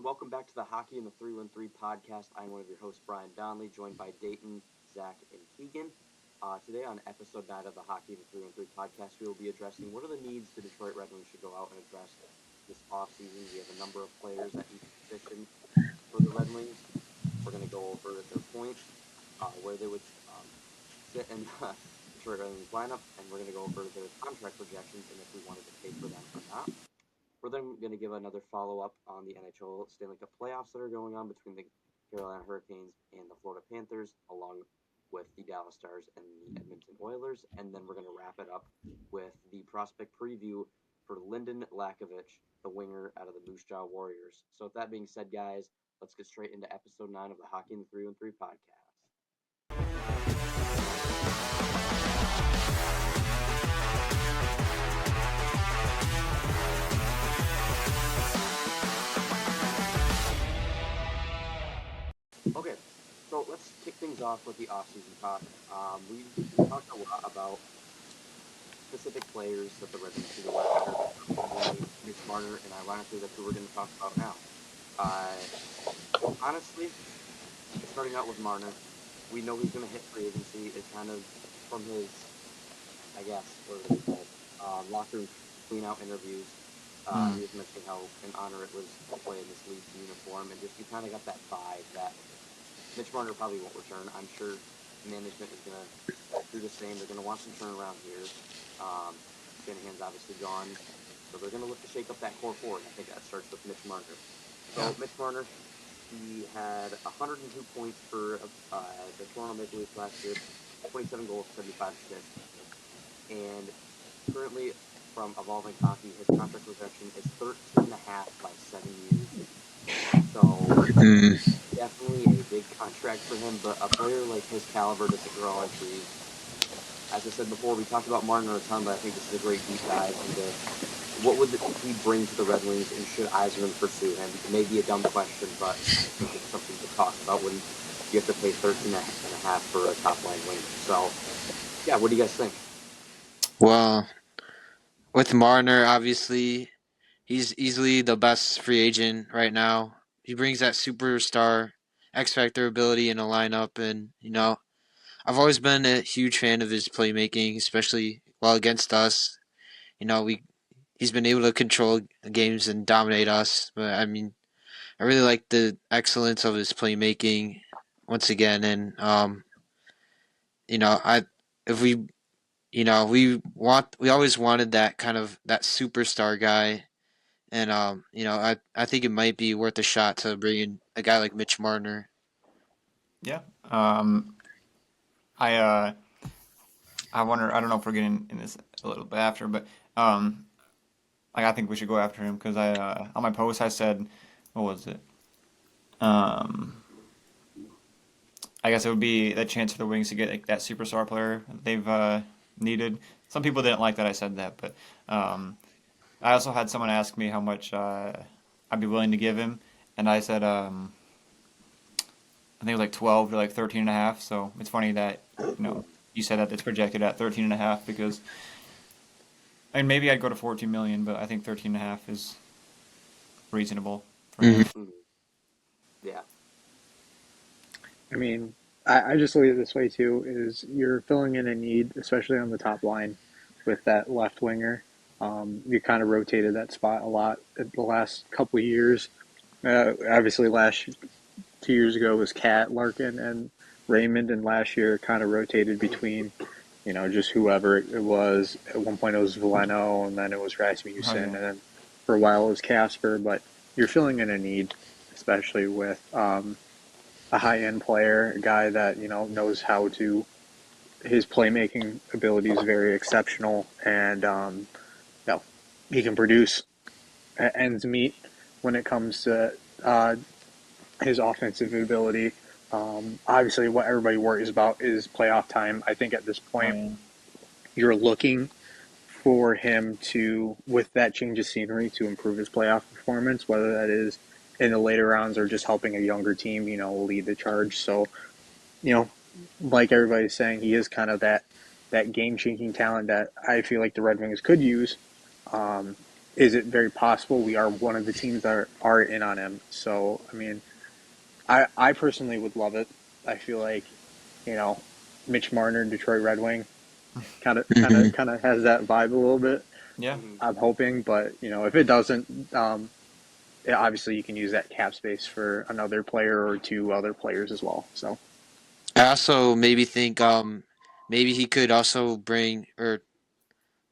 Welcome back to the Hockey in the 313 podcast. I'm one of your hosts, Brian Donnelly, joined by Dayton, Zach, and Keegan. Today on episode 9 of the Hockey in the 313 podcast, we will be addressing what are the needs the Detroit Red Wings should go out and address this offseason. We have a number of players at each position for the Red Wings. We're going to go over their points, where they would sit in the Detroit Red Wings lineup, and we're going to go over their contract projections and if we wanted to pay for them or not. We're then going to give another follow-up on the NHL Stanley Cup Playoffs that are going on between the Carolina Hurricanes and the Florida Panthers, along with the Dallas Stars and the Edmonton Oilers. And then we're going to wrap it up with the prospect preview for Lyndon Lakovic, the winger out of the Moose Jaw Warriors. So with that being said, guys, let's get straight into episode 9 of the Hockey in the 313 podcast. Okay, so let's kick things off with the offseason talk. We talked a lot about specific players that the Red Wings should go after, Mitch Marner, and ironically, that's who we're going to talk about now. Honestly, starting out with Marner, we know he's going to hit free agency. It's kind of from his, I guess, what is it called, locker room clean-out interviews. He was mentioning how an honor it was to play in this league's uniform, and just you kind of got that vibe that Mitch Marner probably won't return. I'm sure management is going to do the same. They're going to want some turnaround here. Shanahan's obviously gone, so they're going to look to shake up that core forward. I think that starts with Mitch Marner. So Mitch Marner, he had 102 points for the Toronto Maple Leafs last year, 27 goals, 75 assists, and currently from Evolving Hockey, his contract projection is 13.5 by 7 years. So definitely a big contract for him, but a player like his caliber doesn't grow on trees. As I said before, we talked about Martin a ton, but I think this is a great deep dive into what would he bring to the Red Wings and should Yzerman pursue him? It may be a dumb question, but I think it's something to talk about when you have to pay 13.5 for a top-line winger. So, yeah, what do you guys think? Well, with Marner, obviously, he's easily the best free agent right now. He brings that superstar X-Factor ability in a lineup, and, I've always been a huge fan of his playmaking, especially while against us. He's been able to control games and dominate us, but, I mean, I really like the excellence of his playmaking once again, and, I if we we always wanted that kind of that superstar guy, and I think it might be worth a shot to bring in a guy like Mitch Marner. Yeah. I wonder. I don't know if we're getting in this a little bit after, but I think we should go after him because on my post I said, what was it? I guess it would be the chance for the Wings to get that superstar player they've needed. Some people didn't like that I said that, but I also had someone ask me how much I'd be willing to give him, and I said I think it was like 12 to like 13.5. So it's funny that you said that it's projected at 13.5 because I mean maybe I'd go to 14 million, but I think 13.5 is reasonable for him. Yeah. I mean, I just look at it this way too: is you're filling in a need, especially on the top line, with that left winger. You kind of rotated that spot a lot in the last couple of years. Obviously, 2 years ago was Cat, Larkin, and Raymond, and last year kind of rotated between, just whoever it was. At one point it was Veleno, and then it was Rasmussen, and then for a while it was Casper. But you're filling in a need, especially with a high-end player, a guy that knows how to. His playmaking ability is very exceptional, and he can produce ends meet when it comes to his offensive ability. Obviously, what everybody worries about is playoff time. I think at this point, you're looking for him to, with that change of scenery, to improve his playoff performance, whether that is in the later rounds or just helping a younger team, lead the charge. So, like everybody's saying, he is kind of that game-changing talent that I feel like the Red Wings could use. is it very possible we are one of the teams that are in on him? So, I mean, I personally would love it. I feel like, you know, Mitch Marner, Detroit Red Wing, Hmm. kind of has that vibe a little bit. Yeah. Mhm. I'm hoping, but you know, if it doesn't, yeah, obviously you can use that cap space for another player or two other players as well. So I also maybe think maybe he could also bring or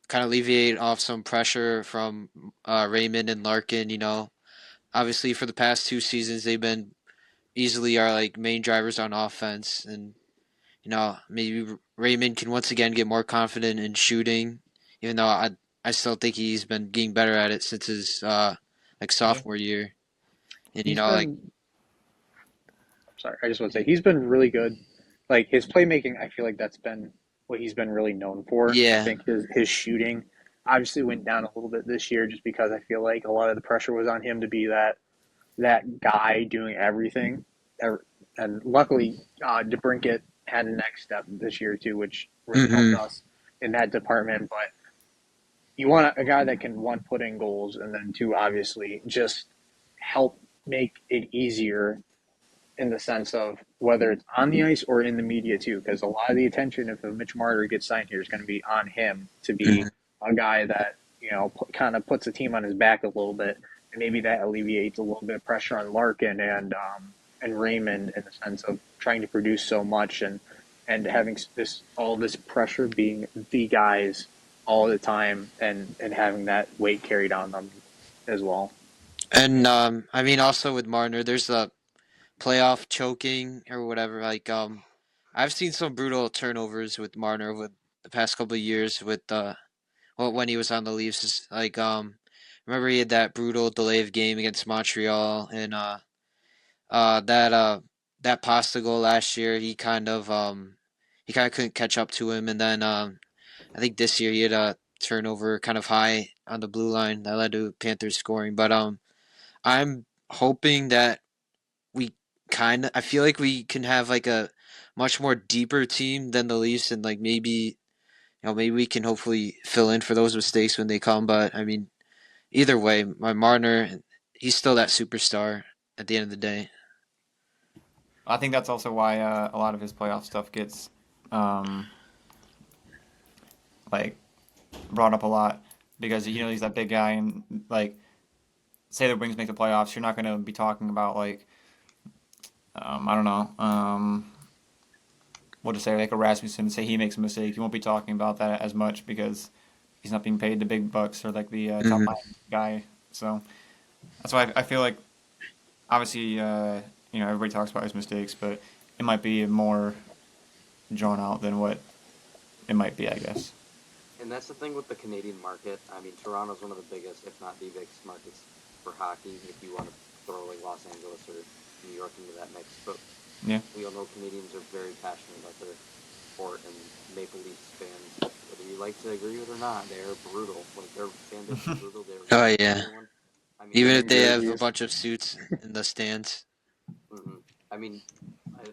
kind of alleviate off some pressure from Raymond and Larkin. Obviously for the past 2 seasons they've been easily our like main drivers on offense, and maybe Raymond can once again get more confident in shooting, even though I still think he's been getting better at it since his like Yeah. sophomore year, and he's like been, sorry, I just want to say he's been really good. Like his playmaking, I feel like that's been what he's been really known for. I yeah. think his shooting obviously went down a little bit this year just because I feel like a lot of the pressure was on him to be that guy doing everything. And luckily, DeBrincat had a next step this year too, which really helped Hmm. us in that department. But you want a guy that can, one, put in goals, and then two, obviously just help make it easier in the sense of whether it's on the ice or in the media too, because a lot of the attention, if a Mitch Marner gets signed here, is going to be on him to be Hmm. a guy that kind of puts the team on his back a little bit, and maybe that alleviates a little bit of pressure on Larkin and Raymond in the sense of trying to produce so much and having this pressure being the guys all the time and having that weight carried on them as well. And I mean also with Marner, there's the playoff choking or whatever. Like I've seen some brutal turnovers with Marner over the past couple of years with when he was on the Leafs. Like remember he had that brutal delay of game against Montreal, and that that pasta goal last year. He kind of couldn't catch up to him, and then I think this year he had a turnover kind of high on the blue line that led to Panthers scoring. But I'm hoping that we I feel like we can have like a much more deeper team than the Leafs, and like maybe we can hopefully fill in for those mistakes when they come. But I mean, either way, my Marner, he's still that superstar at the end of the day. I think that's also why a lot of his playoff stuff gets um, like brought up a lot because he's that big guy and like say the Wings make the playoffs, you're not going to be talking about like I don't know. We'll just say like a Rasmussen, say he makes a mistake. You won't be talking about that as much because he's not being paid the big bucks or like the top Hmm. line guy. So that's why I feel like obviously everybody talks about his mistakes, but it might be more drawn out than what it might be, I guess. And that's the thing with the Canadian market. I mean, Toronto's one of the biggest, if not the biggest markets for hockey, if you want to throw like Los Angeles or New York into that mix. But Yeah, we all know Canadians are very passionate about their sport, and Maple Leafs fans, whether you like to agree with it or not, they are brutal. Like, their fan base is brutal. They're Oh rude to yeah, everyone. I mean, even Green if they have a jerseys. bunch of suits in the stands. mm-hmm. I mean,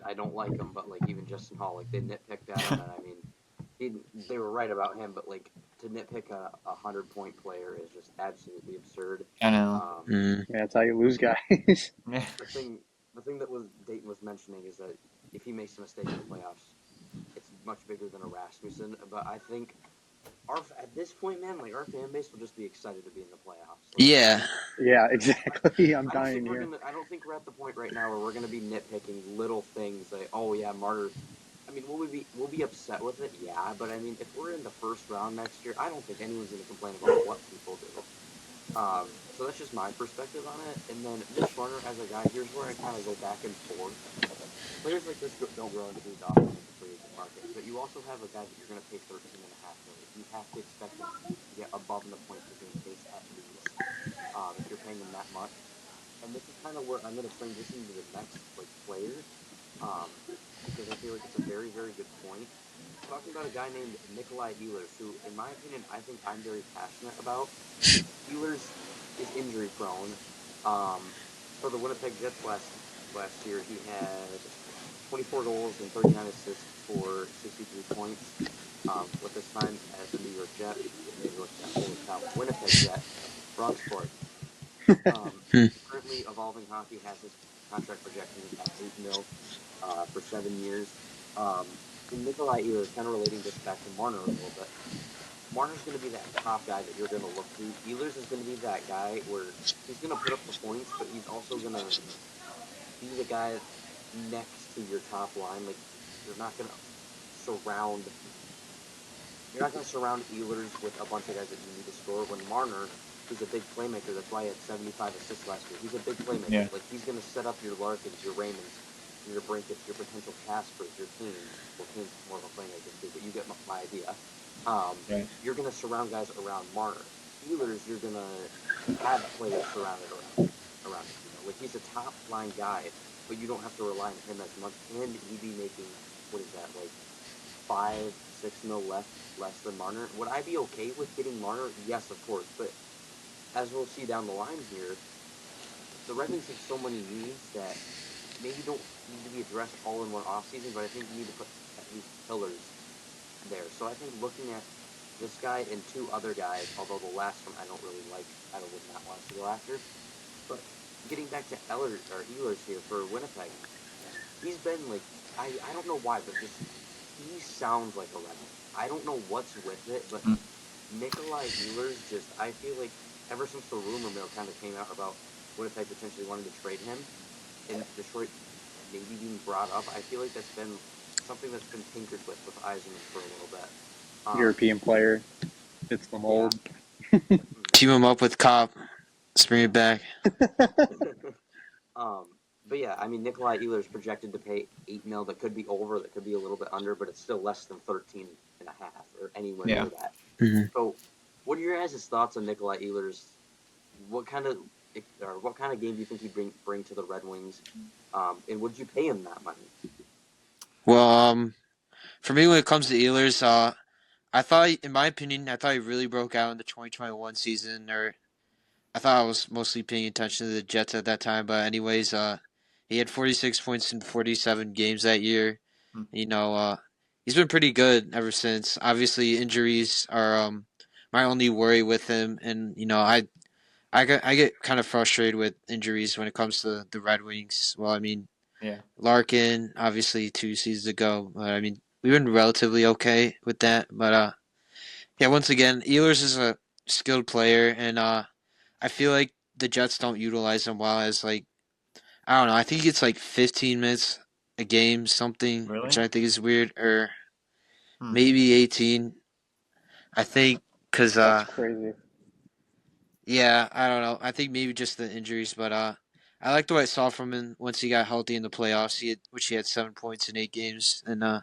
I don't like them, but like even Justin Hall, like they nitpicked at him, and I mean, he, they were right about him, but like to nitpick a 100-point player is just absolutely absurd. I know. Um, Mm. Yeah, that's how you lose guys. Yeah, the thing, the thing that was Dayton was mentioning is that if he makes a mistake in the playoffs, it's much bigger than a Rasmussen. But I think at this point, man, like our fan base will just be excited to be in the playoffs. Like Yeah. Yeah, exactly. I'm I don't dying think here. I don't think we're at the point right now where we're gonna be nitpicking little things like, oh yeah, Martyr. I mean, we'll be upset with it, yeah. But I mean, if we're in the first round next year, I don't think anyone's gonna complain about what people do. So that's just my perspective on it. And then Mitch Marner as a guy, here's where I kind of go back and forth. Players like this don't grow into these often with the free agent market, but you also have a guy that you're going to pay 13.5 million. You have to expect him to get above the point per game pace at least, if you're paying him that much. And this is kind of where I'm going to transition to the next like player, um, because I feel like it's a very very good point. Talking about a guy named Nikolai Ehlers, who, in my opinion, I think I'm very passionate about. Ehlers is injury prone. Um, for the Winnipeg Jets last year, he had 24 goals and 39 assists for 63 points. With his time as a New York Jet, Winnipeg Jet, Wrong sport. Hmm. Currently, Evolving Hockey has his contract projected at 8 mil for 7 years. And Nikolai Ehlers, kind of relating this back to Marner a little bit. Marner's going to be that top guy that you're going to look to. Ehlers is going to be that guy where he's going to put up the points, but he's also going to be the guy next to your top line. Like you're not going to surround you're not going to surround Ehlers with a bunch of guys that you need to score. When Marner, who's a big playmaker, that's why he had 75 assists last year. He's a big playmaker. Yeah. Like he's going to set up your Larkins, your Raymonds, your Brinkets, your potential Caspers, your Kanes. Well, Kane's more of a playmaker too, but you get my idea. Right. You're going to surround guys around Marner. Ehlers, you're going to have players surrounded around him. You know, like he's a top line guy, but you don't have to rely on him as much. And he'd be making what is that like 5-6 mil less than Marner. Would I be okay with getting Marner? Yes, of course. But as we'll see down the line here, the Red Wings have so many needs that maybe don't need to be addressed all in one offseason, but I think you need to put at least pillars there. So I think looking at this guy and two other guys, although the last one I don't really like, I would not want to go after. But getting back to Ehlers here for Winnipeg, he's been like I don't know why, but just he sounds like a Red Wing. I don't know what's with it, but Mm. Nikolai Ehlers just I feel like ever since the rumor mill kind of came out about Winnipeg potentially wanting to trade him and Detroit maybe being brought up, I feel like that's been something that's been tinkered with Eisenman for a little bit. European player. It's the Yeah. mold. Team him up with Cop. Let's bring it back. But yeah, I mean Nikolai Ehlers projected to pay 8 mil. That could be over, that could be a little bit under, but it's still less than 13.5 or anywhere Yeah. near that. Hmm. So, what are your guys' thoughts on Nikolai Ehlers? What kind of game do you think he'd bring to the Red Wings? And would you pay him that money? Well, for me, when it comes to Ehlers, I thought, in my opinion, I thought he really broke out in the 2021 season. Or I thought I was mostly paying attention to the Jets at that time. But anyways, he had 46 points in 47 games that year. Hmm. You know, he's been pretty good ever since. Obviously, injuries are my only worry with him, and I get kind of frustrated with injuries when it comes to the Red Wings. Well, I mean, Yeah. Larkin, obviously 2 seasons ago, but I mean, we've been relatively okay with that. But yeah, once again, Ehlers is a skilled player, and I feel like the Jets don't utilize him well as like I don't know. I think it's like 15 minutes a game, something, which Really? I think is weird, or Hmm. maybe 18. I think because That's crazy. yeah, I don't know. I think maybe just the injuries, but I liked what I saw from him once he got healthy in the playoffs. He had 7 points in 8 games, and I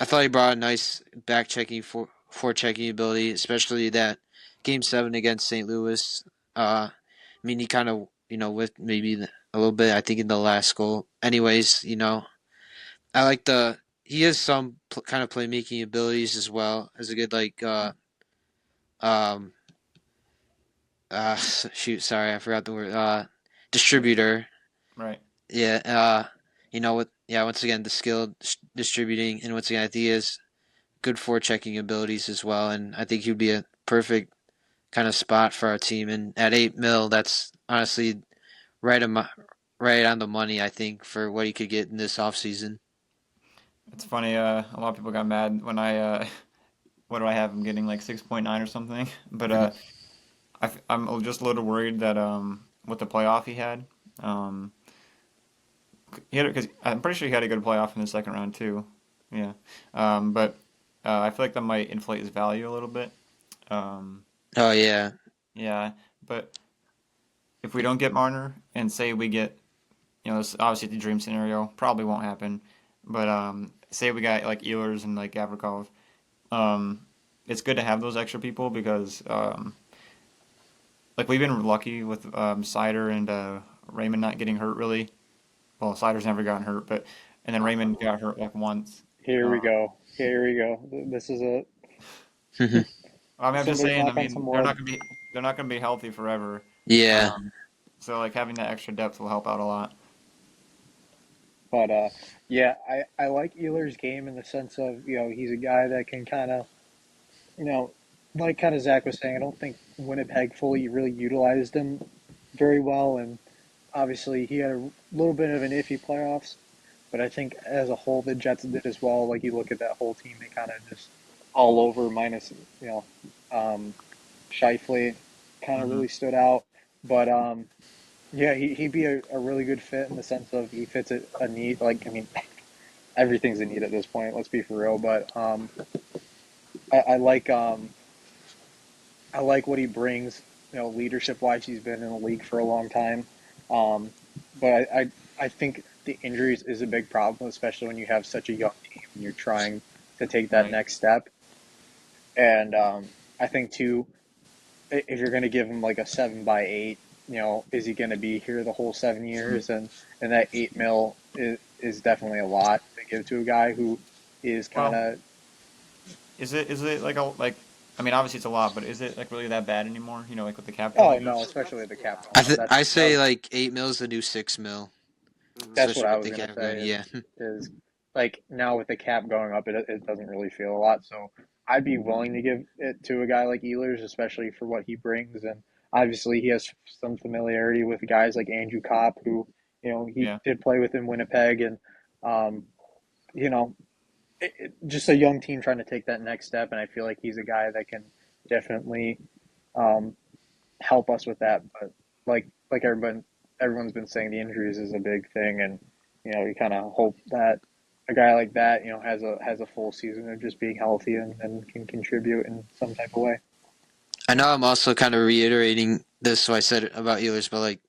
thought he brought a nice back checking for checking ability, especially that Game 7 against St. Louis. I mean, he kind of with maybe a little bit. I think in the last goal. Anyways, I like he has some kind of playmaking abilities as well as a good like um shoot, sorry, I forgot the word. Distributor. Right. Yeah. Once again, the skill distributing, and once again, I think he has good forechecking abilities as well, and I think he'd be a perfect kind of spot for our team. And at 8 mil, that's honestly right right on the money. I think for what he could get in this offseason. It's funny. A lot of people got mad when I what do I have him getting like 6.9 or something. But Mhm. I'm just a little worried that with the playoff he had, um, because I'm pretty sure he had a good playoff in the second round too. Yeah. But I feel like that might inflate his value a little bit. Um, Oh yeah. yeah. But if we don't get Marner and say we get, this obviously the dream scenario probably won't happen. But say we got like Ehlers and like Gavrikov, um, it's good to have those extra people because like we've been lucky with Sider and Raymond not getting hurt really. Well, Sider's never gotten hurt, but and then Knock on Raymond wood. got hurt like once. Here we Um, go. Here we go. This is it. I mean, I'm just Somebody saying. I knock on mean, some wood. they're not gonna be healthy forever. Yeah. Um, so like having that extra depth will help out a lot. But yeah, I like Ehlers' game in the sense of he's a guy that can kind of like kind of Zach was saying. I don't think Winnipeg fully really utilized him very well, and obviously he had a little bit of an iffy playoffs. But I think as a whole, the Jets did as well. Like you look at that whole team, they kind of just all over, minus um, Shifley, kind of Mm-hmm. really stood out. But yeah, he'd be a really good fit in the sense of he fits a need. Like I mean, everything's a need at this point. Let's be for real. But I, I like um, I like what he brings. Leadership wise, he's been in the league for a long time. Um, but I think the injuries is a big problem, especially when you have such a young team and you're trying to take that Right. next step. And I think too, if you're going to give him like a 7 by 8, is he going to be here the whole 7 years? And that 8 mil is definitely a lot to give to a guy who is kind Well, of. is it like I mean, obviously it's a lot, but is it like really that bad anymore? Like with the cap Oh going That's up. no, the especially that's with the cap yeah. going up. That's I that say was like 8 mil is the new 6 mil, Hmm. That's what especially I with was the gonna cap say going. Yeah. is like now with the cap going up, it doesn't really feel a lot. So I'd be willing to give it to a guy like Ehlers, especially for what he brings, and obviously he has some familiarity with guys like Andrew Kopp, who he Yeah. did play with in Winnipeg, and um, you know just a young team trying to take that next step, and I feel like he's a guy that can definitely um, help us with that. But like everyone's been saying, the injuries is a big thing, and you kind of hope that a guy like that has a full season of just being healthy and can contribute in some type of way. I know I'm also kind of reiterating this, what I said about Ehlers, but like,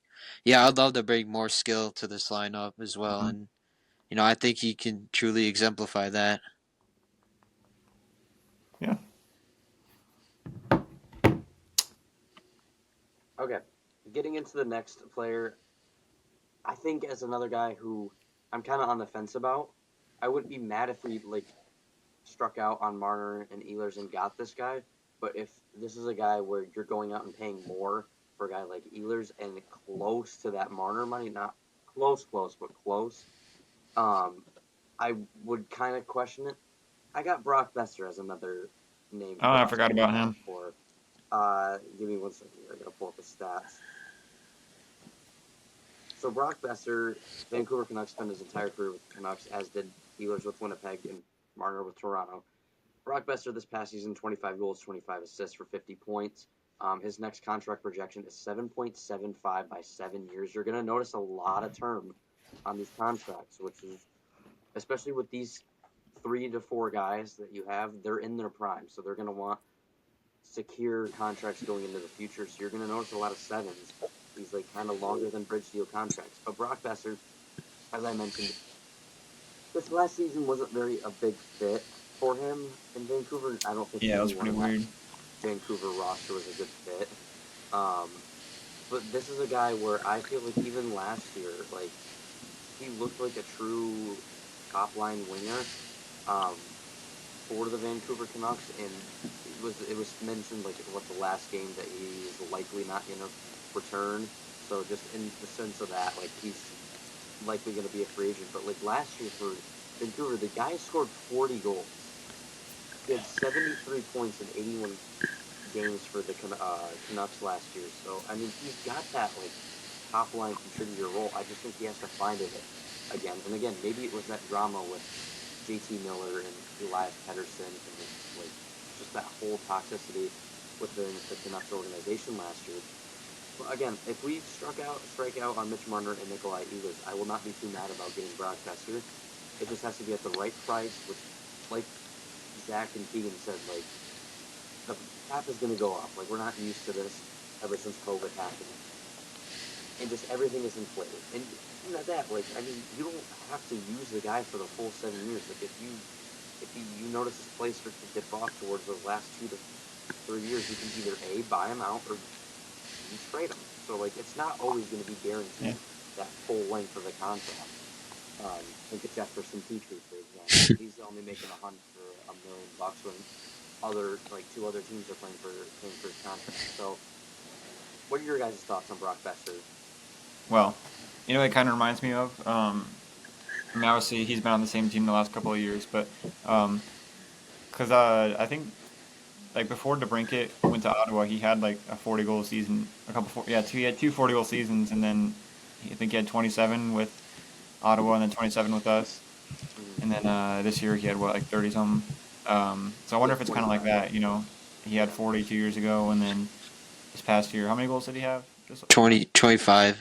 yeah, I'd love to bring more skill to this lineup as well, and I think he can truly exemplify that. Yeah. Okay, getting into the next player, I think as another guy who I'm kind of on the fence about. I wouldn't be mad if we like struck out on Marner and Ehlers and got this guy. But if this is a guy where you're going out and paying more for a guy like Ehlers and close to that Marner money, not close, but close, um, I would kind of question it. I got Brock Besser as another name Oh, for I us forgot to look about out him. for. Give me 1 second here. I gotta pull up the stats. So Brock Besser, Vancouver Canucks, spent his entire career with the Canucks, as did Ehlers with Winnipeg and Marner with Toronto. Brock Besser this past season, 25 goals, 25 assists for 50 points. His next contract projection is 7.75 by 7 years. You're going to notice a lot of term on these contracts, which is especially with these 3 to 4 guys that you have, they're in their prime, so they're going to want secure contracts going into the future. So you're going to notice a lot of sevens. These like kind of longer than bridge deal contracts. But Brock Besser, as I mentioned, this last season wasn't very a big fit for him in Vancouver. I don't think Yeah, it was anyone pretty in that weird. Vancouver roster was a good fit. Um, but this is a guy where I feel like even last year, like he looked like a true top line winger um, for the Vancouver Canucks, and it was mentioned like what the last game that he is likely not going to return. So just in the sense of that, like he's likely going to be a free agent. But like last year for Vancouver, the guy scored 40 goals. He had 73 points in 81 games for the Canucks last year. So I mean, he's got that like top line contributor role. I just think he has to find it again. And again, maybe it was that drama with JT Miller and Elias Pettersson and like just that whole toxicity within the Canucks organization last year. But again, if we strike out on Mitch Marner and Nikolai Ehlers, I will not be too mad about getting Brock Besser. It just has to be at the right price, which, like Zach and Keegan said, like the cap is going to go up. Like we're not used to this ever since COVID happened, and just everything is inflated. And even at that, like I mean, you don't have to use the guy for the full 7 years. Like if you notice his play starts to dip off towards those last 2 to 3 years, you can either A, buy him out, or B, trade him. So like it's not always going to be Yeah. guaranteed that full length of the contract. Think of Jefferson Petrie, for example. He's only making $1 million when other like 2 other teams are paying for his contract. So, what are your guys' thoughts on Brock Besser? Well, it kind of reminds me of. I mean, obviously he's been on the same team the last couple of years, but because I think like before DeBrincat went to Ottawa, he had like a 40-goal season, he had two 40-goal seasons, and then I think he had 27 with Ottawa and then 27 with us, Mm. and then this year he had what, like 30 something. So I He wonder had if it's kind of like 25. that, you know. He had Yeah. 40 2 years ago, and then this past year, how many goals did he have? Just 20, 25.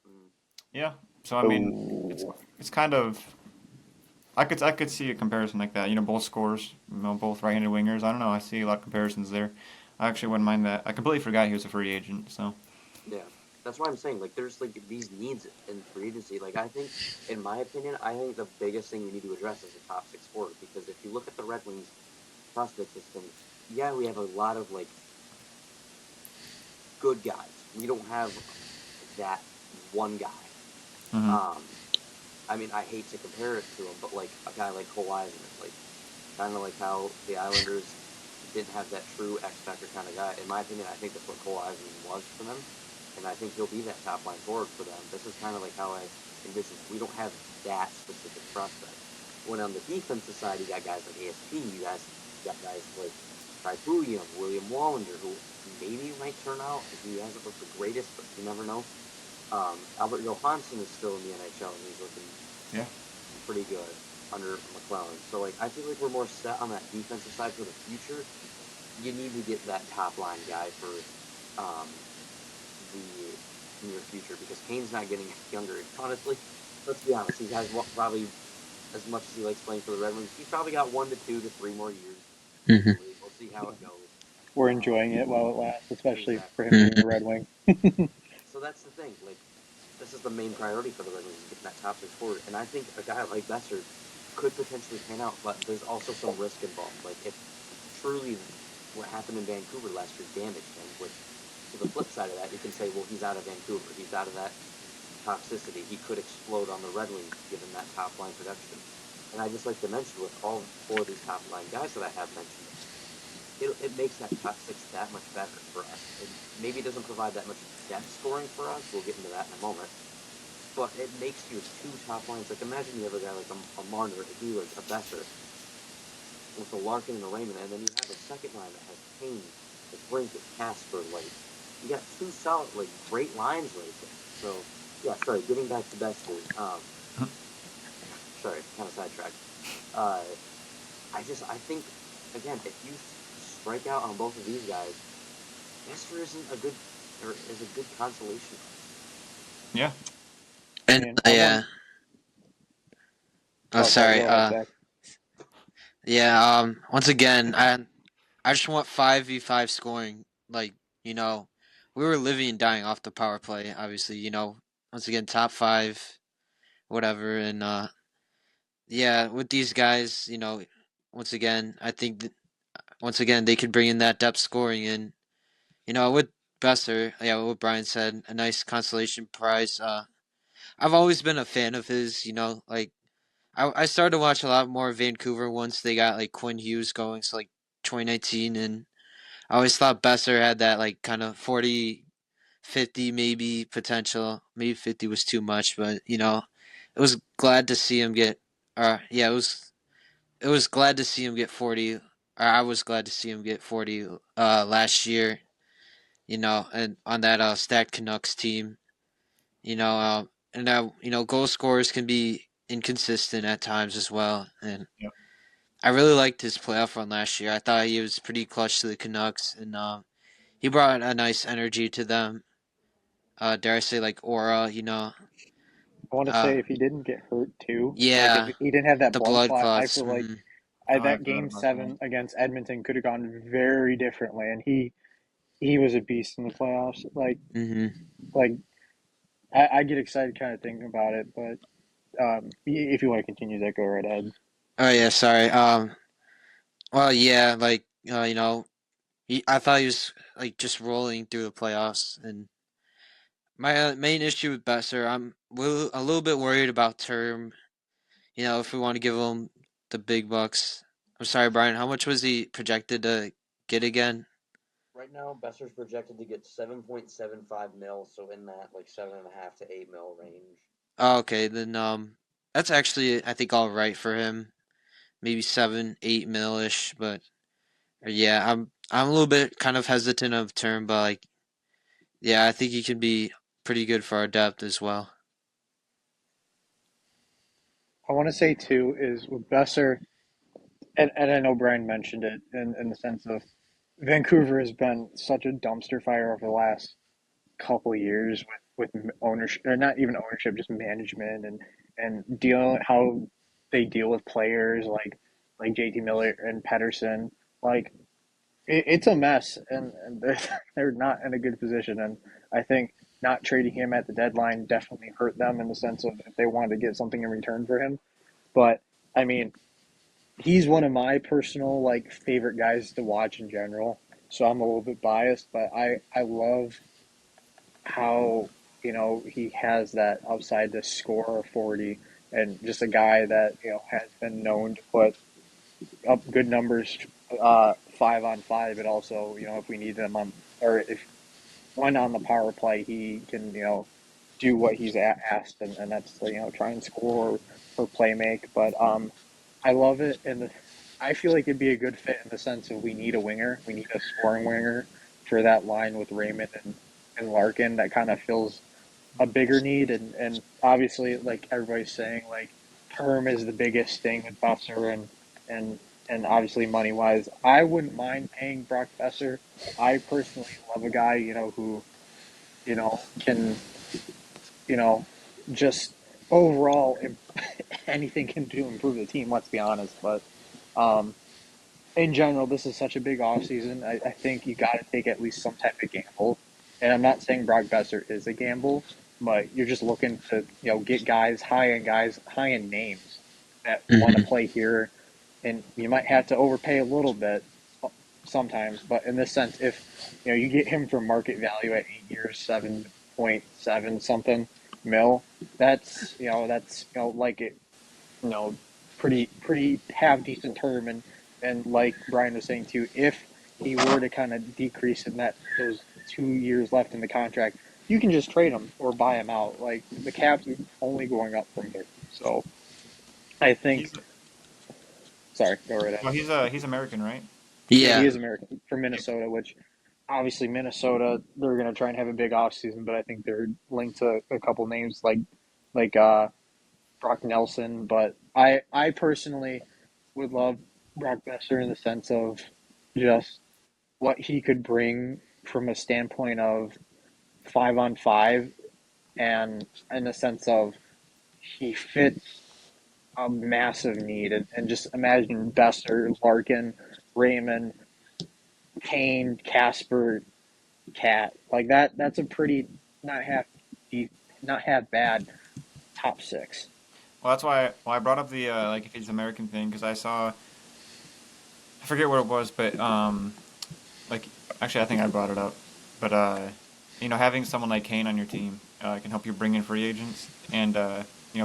Mm. yeah. So I mean, it's Oh, it's kind of I could see a comparison like that. You know, both scores, you know, both right-handed wingers. I don't know. I see a lot of comparisons there. I actually wouldn't mind that. I completely forgot he was a free agent. So Yeah, that's why I'm saying like there's like these needs in free agency. Like I think, in my opinion, I think the biggest thing we need to address is the top six forward because if you look at the Red Wings prospect system, yeah, we have a lot of like good guys. We don't have that one guy. hmm Um, I mean, I hate to compare it to him, but like a guy like Cole Eisen, like kind of like how the Islanders didn't have that true X factor kind of guy. In my opinion, I think that's what Cole Eisen was for them, and I think he'll be that top line forward for them. This is kind of like how I envision. We don't have that specific prospect. When on the defensive side, you got guys like ASP, you got guys like Ty William, William Wallinger, who maybe might turn out. He hasn't looked the greatest, but you never know. Albert Johansson is still in the NHL, and he's looking yeah, pretty good under McClellan. So like I feel like we're more set on that defensive side for the future. You need to get that top line guy for the near future because Kane's not getting younger. Honestly, let's be honest. He has probably as much as he likes playing for the Red Wings. He's probably got 1 to 2 to 3 more years Hmm. easily. We'll see how it goes. we're Um, enjoying it while it lasts, especially for exactly. him being a Hmm. Red Wing. So that's the thing. Like this is the main priority for the Red Wings is getting that top six forward. And I think a guy like Besser could potentially pan out, but there's also some risk involved. Like if truly what happened in Vancouver last year damaged him, which to the flip side of that, you can say, well, he's out of Vancouver. He's out of that toxicity. He could explode on the Red Wings given that top line production. And I just like to mention with all four of these top line guys that I have mentioned, it makes that top six that much better for us. It maybe doesn't provide that much depth scoring for us. We'll get into that in a moment. But it makes your two top lines like imagine you have a guy like a Marner, a Hewitt, a Besser with a Larkin and a Raymond, and then you have a second line that has Kane, the Brink, Casper. Like you got two solid, like great lines right there. So yeah, sorry. Getting back to Besser. Sorry, kind of sidetracked. Uh, I think again, if you strike out on both of these guys, Besser isn't a good or is a good consolation prize. yeah. I And mean, I yeah. want. Oh, Oh, sorry. sorry. Go ahead, Zach. Yeah. Once again, I just want 5v5 scoring. Like, you know, we were living and dying off the power play. Obviously, once again, top five, whatever. And yeah, with these guys, once again, I think once again they could bring in that depth scoring and with Besser, yeah, what Brian said, a nice consolation prize. I've always been a fan of his. Like I started to watch a lot more of Vancouver once they got like Quinn Hughes going, so like 2019, and I always thought Besser had that like kind of 40, 50 maybe potential. Maybe 50 was too much, but it was glad to see him get. Yeah, it was glad to see him get 40. Or I was glad to see him get 40 last year. And on that stacked Canucks team, and now goal scorers can be inconsistent at times as well. And Yep. I really liked his playoff run last year. I thought he was pretty clutch to the Canucks, and he brought a nice energy to them. Dare I say, like aura? I want to Uh, say if he didn't get hurt too, like if yeah, he didn't have that the blood blood clot, I clots. feel like Hmm. Oh, I that forgot game about that. 7 against Edmonton could have gone very differently, and he was a beast in the playoffs. Hmm. Like I get excited kind of thinking about it, but if you want to continue that, go right ahead. Oh yeah, sorry. Well, yeah, like I thought he was like just rolling through the playoffs, and my main issue with Besser, I'm a little bit worried about term. If we want to give him the big bucks. I'm sorry, Brian. How much was he projected to get again? Right now, Besser's projected to get 7.75 mil, so in that like 7.5 to 8 mil range. Oh, okay, then that's actually I think all right for him. Maybe 7, 8 mil ish, but yeah, I'm a little bit kind of hesitant of term, but like, yeah, I think he could be pretty good for our depth as well. I want to say too is with Besser, and I know Brian mentioned it in the sense of Vancouver has been such a dumpster fire over the last couple of years with ownership, or not even ownership, just management and dealing how they deal with players like JT Miller and Pedersen. Like it's a mess, and they're not in a good position. And I think not trading him at the deadline definitely hurt them in the sense of if they wanted to get something in return for him. But I mean, he's one of my personal like favorite guys to watch in general. So I'm a little bit biased, but I love how he has that upside to score a 40, and just a guy that has been known to put up good numbers 5 on 5, but also if we need them on, or if when on the power play he can do what he's asked, and that's try and score or play make. But I love it, and I feel like it'd be a good fit in the sense of we need a winger, we need a scoring winger for that line with Raymond and Larkin that kind of fills a bigger need, and obviously like everybody's saying, like term is the biggest thing with Besser, and and obviously money wise I wouldn't mind paying Brock Besser. I personally love a guy who can just overall anything can do to improve the team, let's be honest. But um in general, this is such a big offseason. I think you got to take at least some type of gamble. And I'm not saying Brock Besser is a gamble, but you're just looking to get guys, high end names that want to Hmm. play here, and you might have to overpay a little bit sometimes. But in this sense, if you get him for market value at 8 years, 7.7 something mil, that's like it you know, pretty half decent term, and like Brian was saying too, if he were to kind of decrease in that those 2 years left in the contract, you can just trade him or buy him out. Like the cap's only going up from here. So I think, He's sorry, go right ahead. well, he's American, right? Yeah, he Yeah, is American from Minnesota, which obviously Minnesota they're gonna try and have a big offseason, but I think they're linked to a couple names like Brock Nelson. But I personally would love Brock Besser in the sense of just what he could bring from a standpoint of 5 on 5, and in the sense of he fits a massive need, and just imagine Besser, Larkin, Raymond, Kane, Casper, Cat, like that's a pretty not half deep, not half bad top six. Well, that's why I brought up the like if he's American thing because I forget what it was, but like actually I think I brought it up, but having someone like Kane on your team can help you bring in free agents, and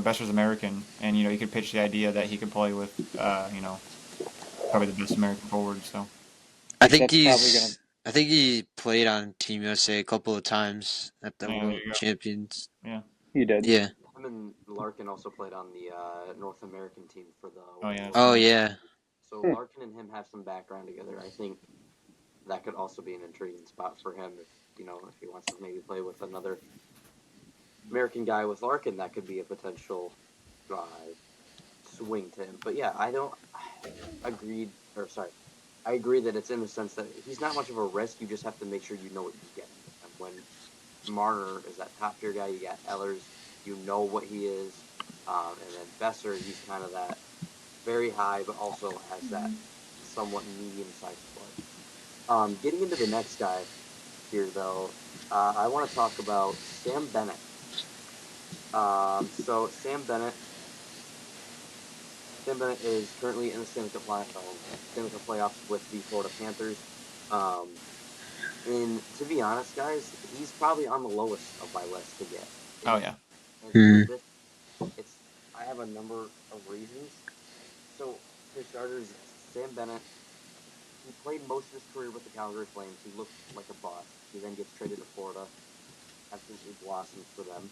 Besser's American, and you could pitch the idea that he could play with probably the best American forward. So I Which think that's probably gonna. I think he played on Team USA a couple of times at the yeah, there World you go. Champions. Yeah. He did. Yeah. Him and Larkin also played on the North American team for the Oh yeah, that's Oh right. World Cup. yeah. So Hmm. Larkin and him have some background together. I think that could also be an intriguing spot for him if he wants to maybe play with another American guy with Larkin. That could be a potential uh, swing to him. But yeah, I don't agreed or sorry, I agree that it's in the sense that he's not much of a risk. You just have to make sure you know what you're getting. And when Marner is that top tier guy, you got Ellers, you know what he is, and then Besser, he's kind of that very high, but also has that somewhat medium sized play. Getting into the next guy here, though, I want to talk about Sam Bennett. So Sam Bennett is currently in the Stanley Cup playoffs with the Florida Panthers. Um, and to be honest, guys, he's probably on the lowest of my list to get. Oh And yeah. for Hmm. this, it's I have a number of reasons. So for starters, Sam Bennett, he played most of his career with the Calgary Flames. He looked like a bust. He then gets traded to Florida, absolutely blossoms for them.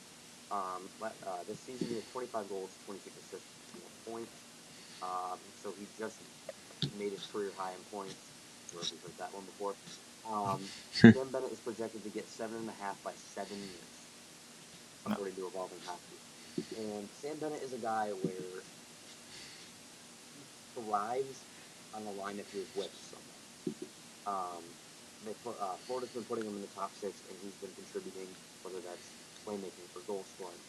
This season he has 25 goals, 26 assists, 61 points. So he just made his career high in points. where we heard that one before. Sam Bennett is projected to get 7.5 by 7 years, No. according to Evolving Hockey. And Sam Bennett is a guy where he thrives on a line if you're with someone. Florida's been putting him in the top 6, and he's been contributing, whether that's playmaking for goal scoring.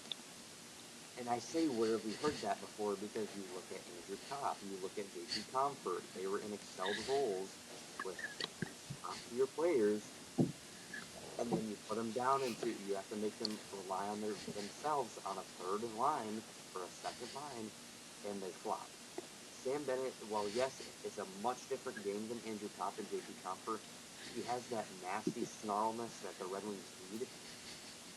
And I say where have we heard that before because you look at Andrew Kopp, you look at J.P. Comfort, they were in excelled roles with top-tier players, and then you put them down into, you have to make them rely on themselves on a third line or a second line, and they flop. Sam Bennett, while yes, it's a much different game than Andrew Kopp and J.P. Comfort, he has that nasty snarlness that the Red Wings need.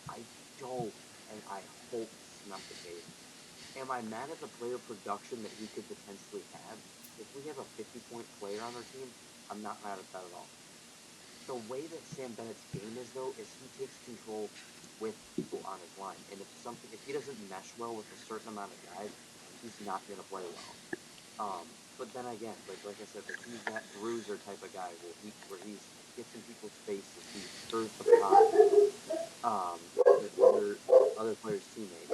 I don't, and I hope it's not the case. Am I mad at the player production that he could potentially have? If we have a 50-point player on our team, I'm not mad at that at all. The way that Sam Bennett's game is, though, is he takes control with people on his line. And if he doesn't mesh well with a certain amount of guys, he's not going to play well. But then again, like I said, he's that bruiser type of guy where he gets in people's faces, he stirs the pot with other players' teammates.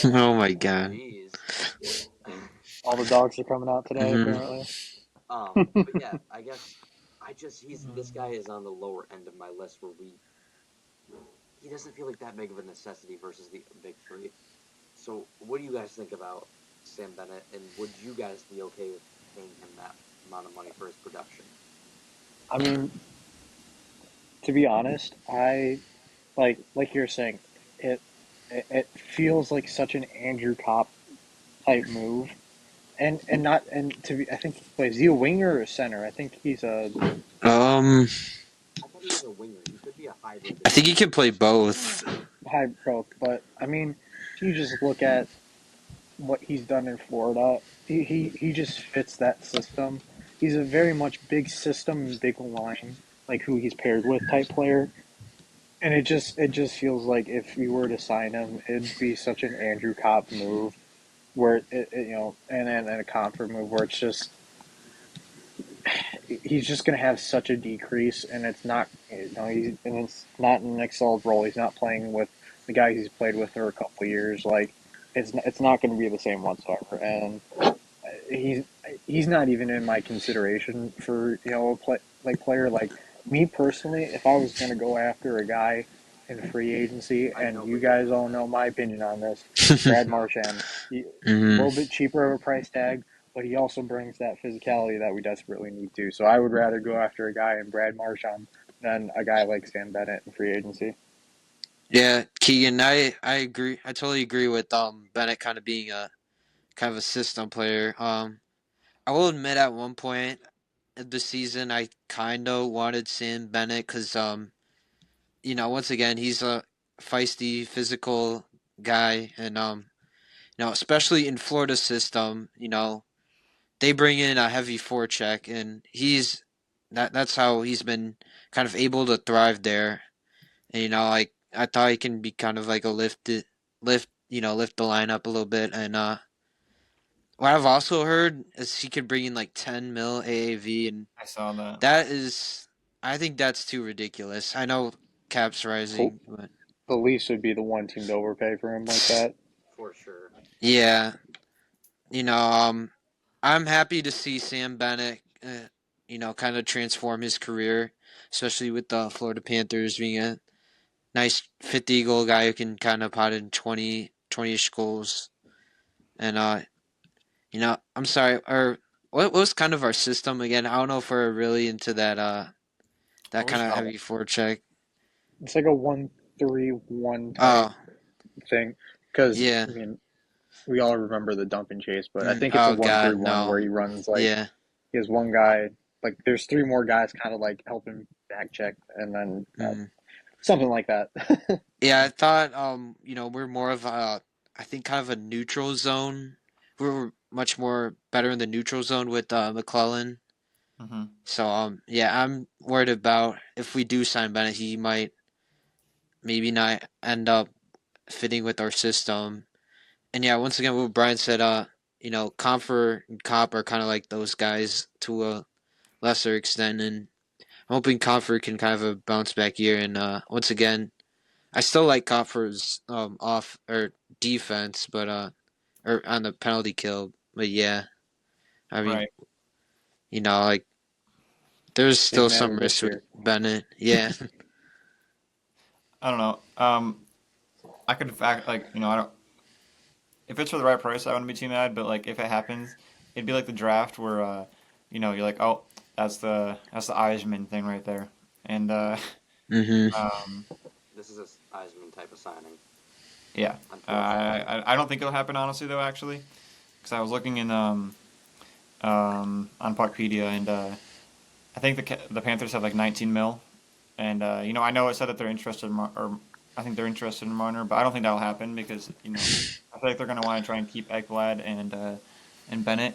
Oh my god. Jeez. All the dogs are coming out today, apparently. But yeah, I guess this guy is on the lower end of my list where he doesn't feel like that big of a necessity versus the big three. So what do you guys think about Sam Bennett, and would you guys be okay with paying him that amount of money for his production? I mean, to be honest, I like you're saying, it feels like such an Andrew Kopp type move, and to be, I think he plays. Is he a winger or a center? I think he's a I thought he was a winger. He could be a hybrid. I think he can play both. high growth, but I mean, if you just look at what he's done in Florida, he just fits that system. He's a very much big system and big line, like who he's paired with type player. And it just feels like if you were to sign him, it'd be such an Andrew Kopp move, where and a Comfort move where it's just he's just going to have such a decrease, and it's not it's not an excelled role. He's not playing with the guy he's played with for a couple of years. Like it's not going to be the same whatsoever, and he's not even in my consideration for a player like me personally. If I was going to go after a guy in free agency, and you guys all know my opinion on this, Brad Marchand, a little bit cheaper of a price tag, but he also brings that physicality that we desperately need to. So I would rather go after a guy in Brad Marchand than a guy like Sam Bennett in free agency. Yeah, Keegan, I agree. I totally agree with Bennett kind of being a kind of a system player. I will admit at one point of the season I kind of wanted Sam Bennett because once again he's a feisty, physical guy, and especially in Florida's system, they bring in a heavy forecheck, and that's how he's been kind of able to thrive there. And like I thought he can be kind of like a lift the lineup a little bit. And what I've also heard is he could bring in like 10 mil AAV, and I saw that. I think that's too ridiculous. I know cap's rising, but The Leafs would be the one team to overpay for him like that. For sure. yeah, I'm happy to see Sam Bennett, kind of transform his career, especially with the Florida Panthers being a nice 50-goal guy who can kind of pot in 20-ish goals. And, I'm sorry, what was kind of our system again? I don't know if we're really into that kind of heavy forecheck. It's like a 1-3-1 type thing. Because, yeah. I mean, we all remember the dump and chase, but I think it's a 1-3-1 where he runs he has one guy, like there's three more guys kind of like helping back check, and then something like that. Yeah, I thought we're more of I think kind of a neutral zone. We're much more better in the neutral zone with McClellan. Mm-hmm. So I'm worried about if we do sign Bennett, he might maybe not end up fitting with our system. And yeah, once again, what Brian said, Confer and Cop are kind of like those guys to a lesser extent, and I'm hoping Confer can kind of have a bounce back year. And once again, I still like Confer's off or defense, but or on the penalty kill. But yeah, I mean, Right. like there's It still some mattered risk this with year. Bennett. Yeah. I don't know. I could fact like I don't. If it's for the right price, I wouldn't be too mad. But like if it happens, it'd be like the draft where you're like, oh, that's the Eisman thing right there, and Mm-hmm. um, This is a Eisman type of signing, yeah. unfortunately. I don't think it'll happen honestly though actually, because I was looking in on Puckpedia and I think the Panthers have like 19 mil, and I know it said that they're interested in or I think they're interested in Marner, but I don't think that'll happen because I feel like they're gonna want to try and keep Ekblad and Bennett.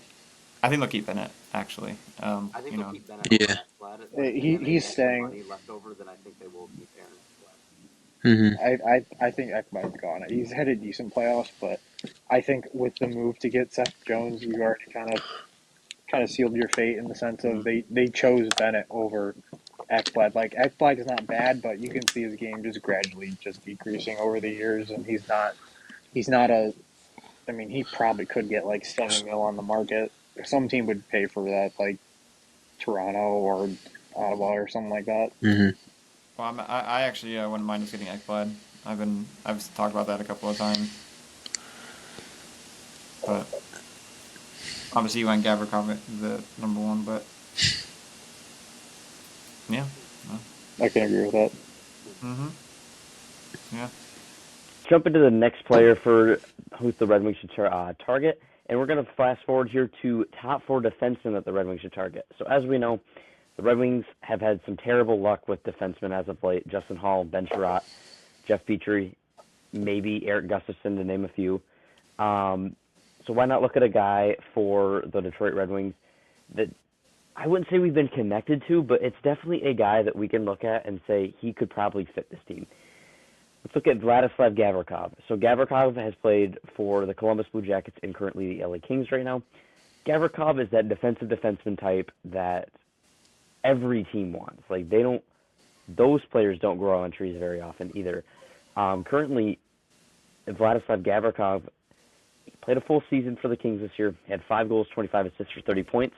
I think they'll keep Bennett actually. I think they'll keep Bennett over Yeah. Ekblad, but if they He's have some staying. money left over, then I think they will keep Aaron Ekblad. Mm-hmm. I think Ekman's gone. He's had a decent playoffs, but I think with the move to get Seth Jones, you already kind of sealed your fate in the sense of they chose Bennett over Ekblad. Like Ekblad is not bad, but you can see his game just gradually just decreasing over the years, and he's not a. I mean, he probably could get like 7 mil on the market. Some team would pay for that, like Toronto or Ottawa or something like that. Mm-hmm. Well, I actually wouldn't mind just getting Ekblad. I've talked about that a couple of times, but obviously you went Gavrikov at the number one, but yeah, I can agree with that. mm-hmm, yeah. Jump into the next player for who's the Red Wings should target, and we're going to fast forward here to top four defensemen that the Red Wings should target. So as we know, the Red Wings have had some terrible luck with defensemen as of late. Justin Hall, Ben Sherratt, Jeff Petrie, maybe Eric Gustafson, to name a few. So why not look at a guy for the Detroit Red Wings that I wouldn't say we've been connected to, but it's definitely a guy that we can look at and say he could probably fit this team. Let's look at Vladislav Gavrikov. So Gavrikov has played for the Columbus Blue Jackets and currently the LA Kings right now. Gavrikov is that defensive defenseman type that every team wants. Like those players don't grow on trees very often either. Currently, Vladislav Gavrikov played a full season for the Kings this year, had 5 goals, 25 assists for 30 points.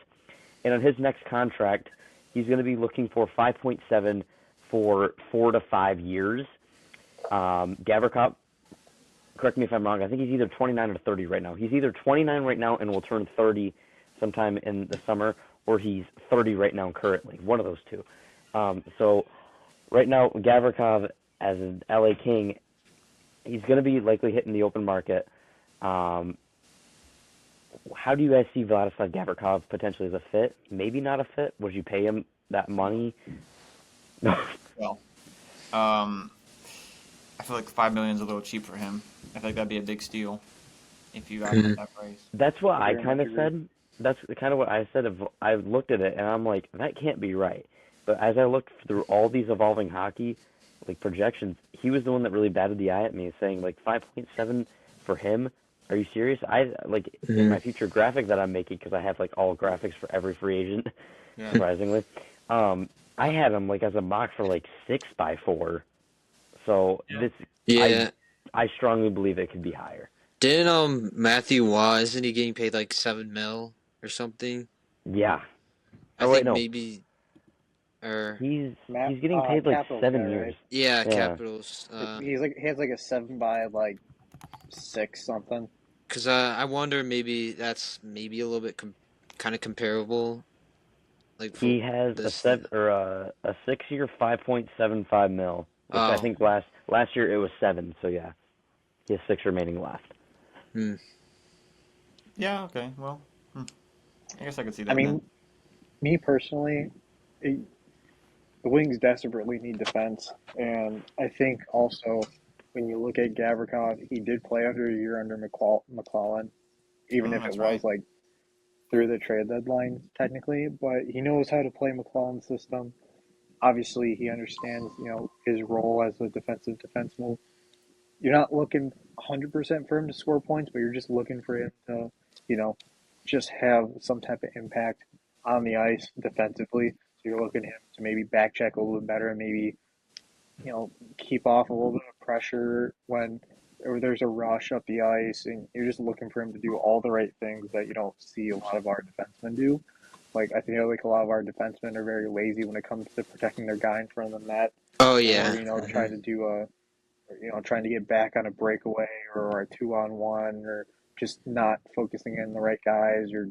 And on his next contract, he's going to be looking for 5.7 for 4 to 5 years. Gavrikov, correct me if I'm wrong, I think he's either 29 or 30 right now. He's either 29 right now and will turn 30 sometime in the summer, or he's 30 right now currently, one of those two. So right now, Gavrikov, as an LA King, he's going to be likely hitting the open market. How do you guys see Vladislav Gavrikov potentially as a fit? Maybe not a fit. Would you pay him that money? No. Well, I feel like 5 million is a little cheap for him. I feel like that'd be a big steal if you got him at that price. That's what I Very kind much of agree. said. That's kind of what I said. I looked at it and I'm like, that can't be right. But as I looked through all these evolving hockey like projections, he was the one that really batted the eye at me, saying like 5.7 for him. Are you serious? I like in my future graphic that I'm making because I have like all graphics for every free agent. Yeah. Surprisingly, I had him like as a mock for like 6x4. So this Yeah. I strongly believe it could be higher. Didn't Matthew Waugh, isn't he getting paid like 7 mil or something? Yeah. I Oh wait, think no. maybe or He's getting paid like Capitals guy, 7 years. right? yeah, Yeah. Capitals. He has like a 7 by 6 something. Cause I wonder maybe that's maybe a little bit kind of comparable, like for He has a this. seven or a 6 year 5.75 mil, which I Oh, think last year it was 7. So yeah, he has 6 remaining left. hmm. Yeah. Okay. Well, I guess I could see I that then. mean, me personally, it, the Wings desperately need defense, and I think also when you look at Gavrikov, he did play under a year under McClellan, even if it That's was right. like through the trade deadline technically, but he knows how to play McClellan's system. Obviously, he understands, his role as a defensive defenseman. You're not looking 100% for him to score points, but you're just looking for him to just have some type of impact on the ice defensively. So you're looking at him to maybe back check a little bit better and maybe, keep off a little bit of pressure when or there's a rush up the ice, and you're just looking for him to do all the right things that you don't see a lot of our defensemen do. Like I feel like a lot of our defensemen are very lazy when it comes to protecting their guy in front of the net, Oh or yeah. trying to do trying to get back on a breakaway or a 2-on-1, or just not focusing in the right guys, or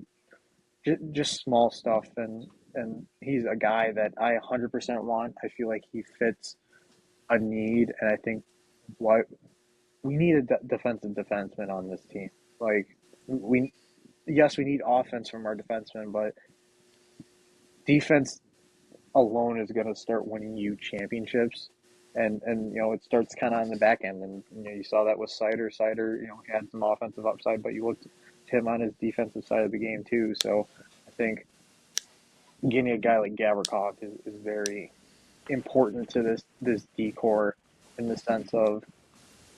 just small stuff. And he's a guy that I 100% want. I feel like he fits a need, and I think what we need a defensive defenseman on this team. Like we, yes, we need offense from our defensemen, but defense alone is going to start winning you championships. And it starts kind of on the back end, and you saw that with Sider. Sider, had some offensive upside, but you looked at him on his defensive side of the game too. So I think getting a guy like Gavrikov is very important to this decor, in the sense of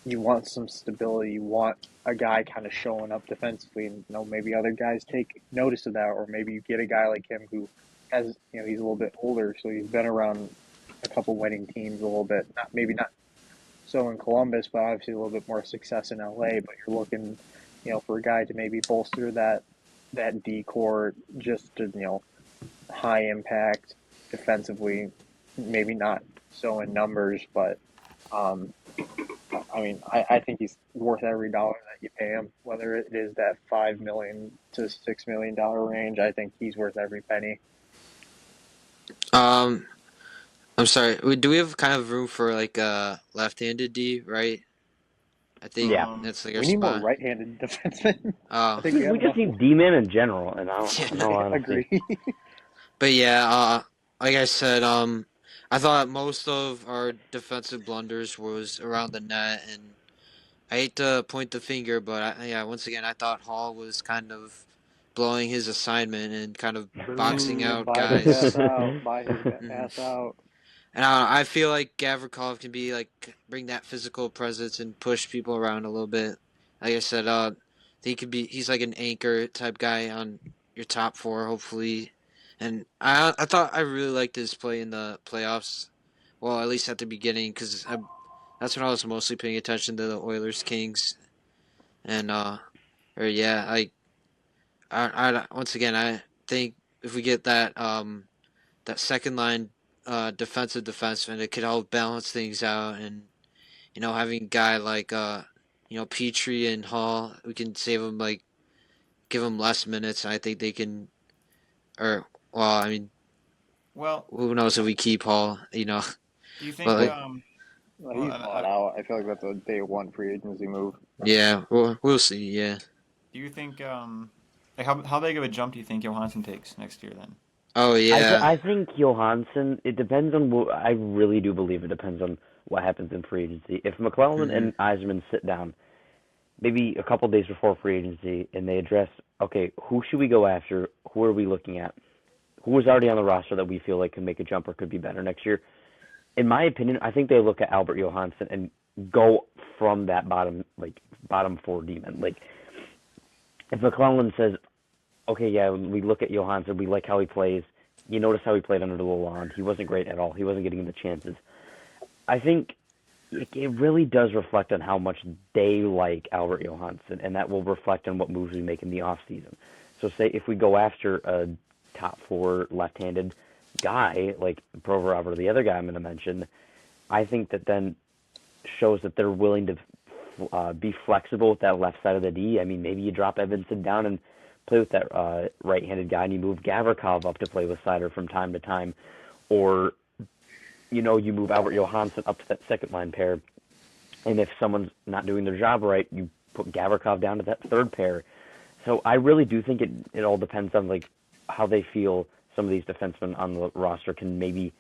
you want some stability. You want a guy kind of showing up defensively, and maybe other guys take notice of that, or maybe you get a guy like him who has he's a little bit older, so he's been around a couple winning teams a little bit. Not so in Columbus, but obviously a little bit more success in LA. But you're looking, for a guy to maybe bolster that decor, just to high impact defensively, maybe not so in numbers, but I think he's worth every dollar that you pay him, whether it is that $5 million to $6 million range. I think he's worth every penny. I'm sorry. Do we have kind of room for like a left-handed D, right? I think Yeah. that's like our We need more spot. right-handed defensemen. I Oh, think We just need D-men in general, and I don't know, I honestly. agree. but yeah, like I said, I thought most of our defensive blunders was around the net, and I hate to point the finger, but once again, I thought Hall was kind of blowing his assignment and kind of boxing Boo! out Buy his guys. ass out. Buy his ass out. And I feel like Gavrikov can be like bring that physical presence and push people around a little bit. Like I said, he's like an anchor type guy on your top four, hopefully. And I thought I really liked his play in the playoffs. Well, at least at the beginning, because that's when I was mostly paying attention to the Oilers Kings. And I once again I think if we get that second line defensive defenseman, it could help balance things out. And having a guy like Petrie and Hall, we can save them, like give them less minutes. I think they can. Or well, I mean, Well, who knows if we keep Hall? do you But think? like, Well, He's bought out. I feel like that's a day one free agency move. yeah, we'll see. Yeah. do you think? Like how big of a jump do you think Johansson takes next year then? Oh yeah. I think Johansson. It depends on what. I really do believe it depends on what happens in free agency. If McClellan Mm-hmm. and Eisman sit down, maybe a couple days before free agency, and they address, okay, who should we go after? Who are we looking at? Who is already on the roster that we feel like can make a jump or could be better next year? In my opinion, I think they look at Albert Johansson and go from that bottom four demon. Like if McClellan says, okay, yeah, we look at Johansson, we like how he plays. You notice how he played under the Lalonde. He wasn't great at all. He wasn't getting the chances. I think it really does reflect on how much they like Albert Johansson, and that will reflect on what moves we make in the offseason. So say if we go after a top four left-handed guy like Provorov or the other guy I'm going to mention, I think that then shows that they're willing to be flexible with that left side of the D. I mean, maybe you drop Evanson down and play with that right-handed guy, and you move Gavrikov up to play with Sider from time to time, or you move Albert Johansson up to that second line pair, and if someone's not doing their job right, you put Gavrikov down to that third pair. So I really do think it all depends on like how they feel some of these defensemen on the roster can maybe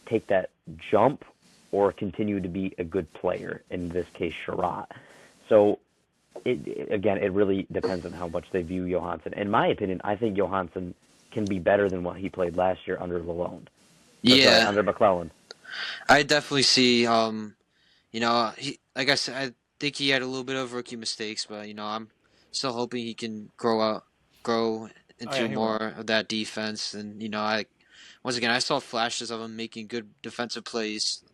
take that jump or continue to be a good player, in this case Sherratt. So it really depends on how much they view Johansson. In my opinion, I think Johansson can be better than what he played last year under Lalonde. Yeah. Under McClellan. I definitely see. He, like I said, I think he had a little bit of rookie mistakes, but I'm still hoping he can grow into he will. more of that defense. And once again, I saw flashes of him making good defensive plays.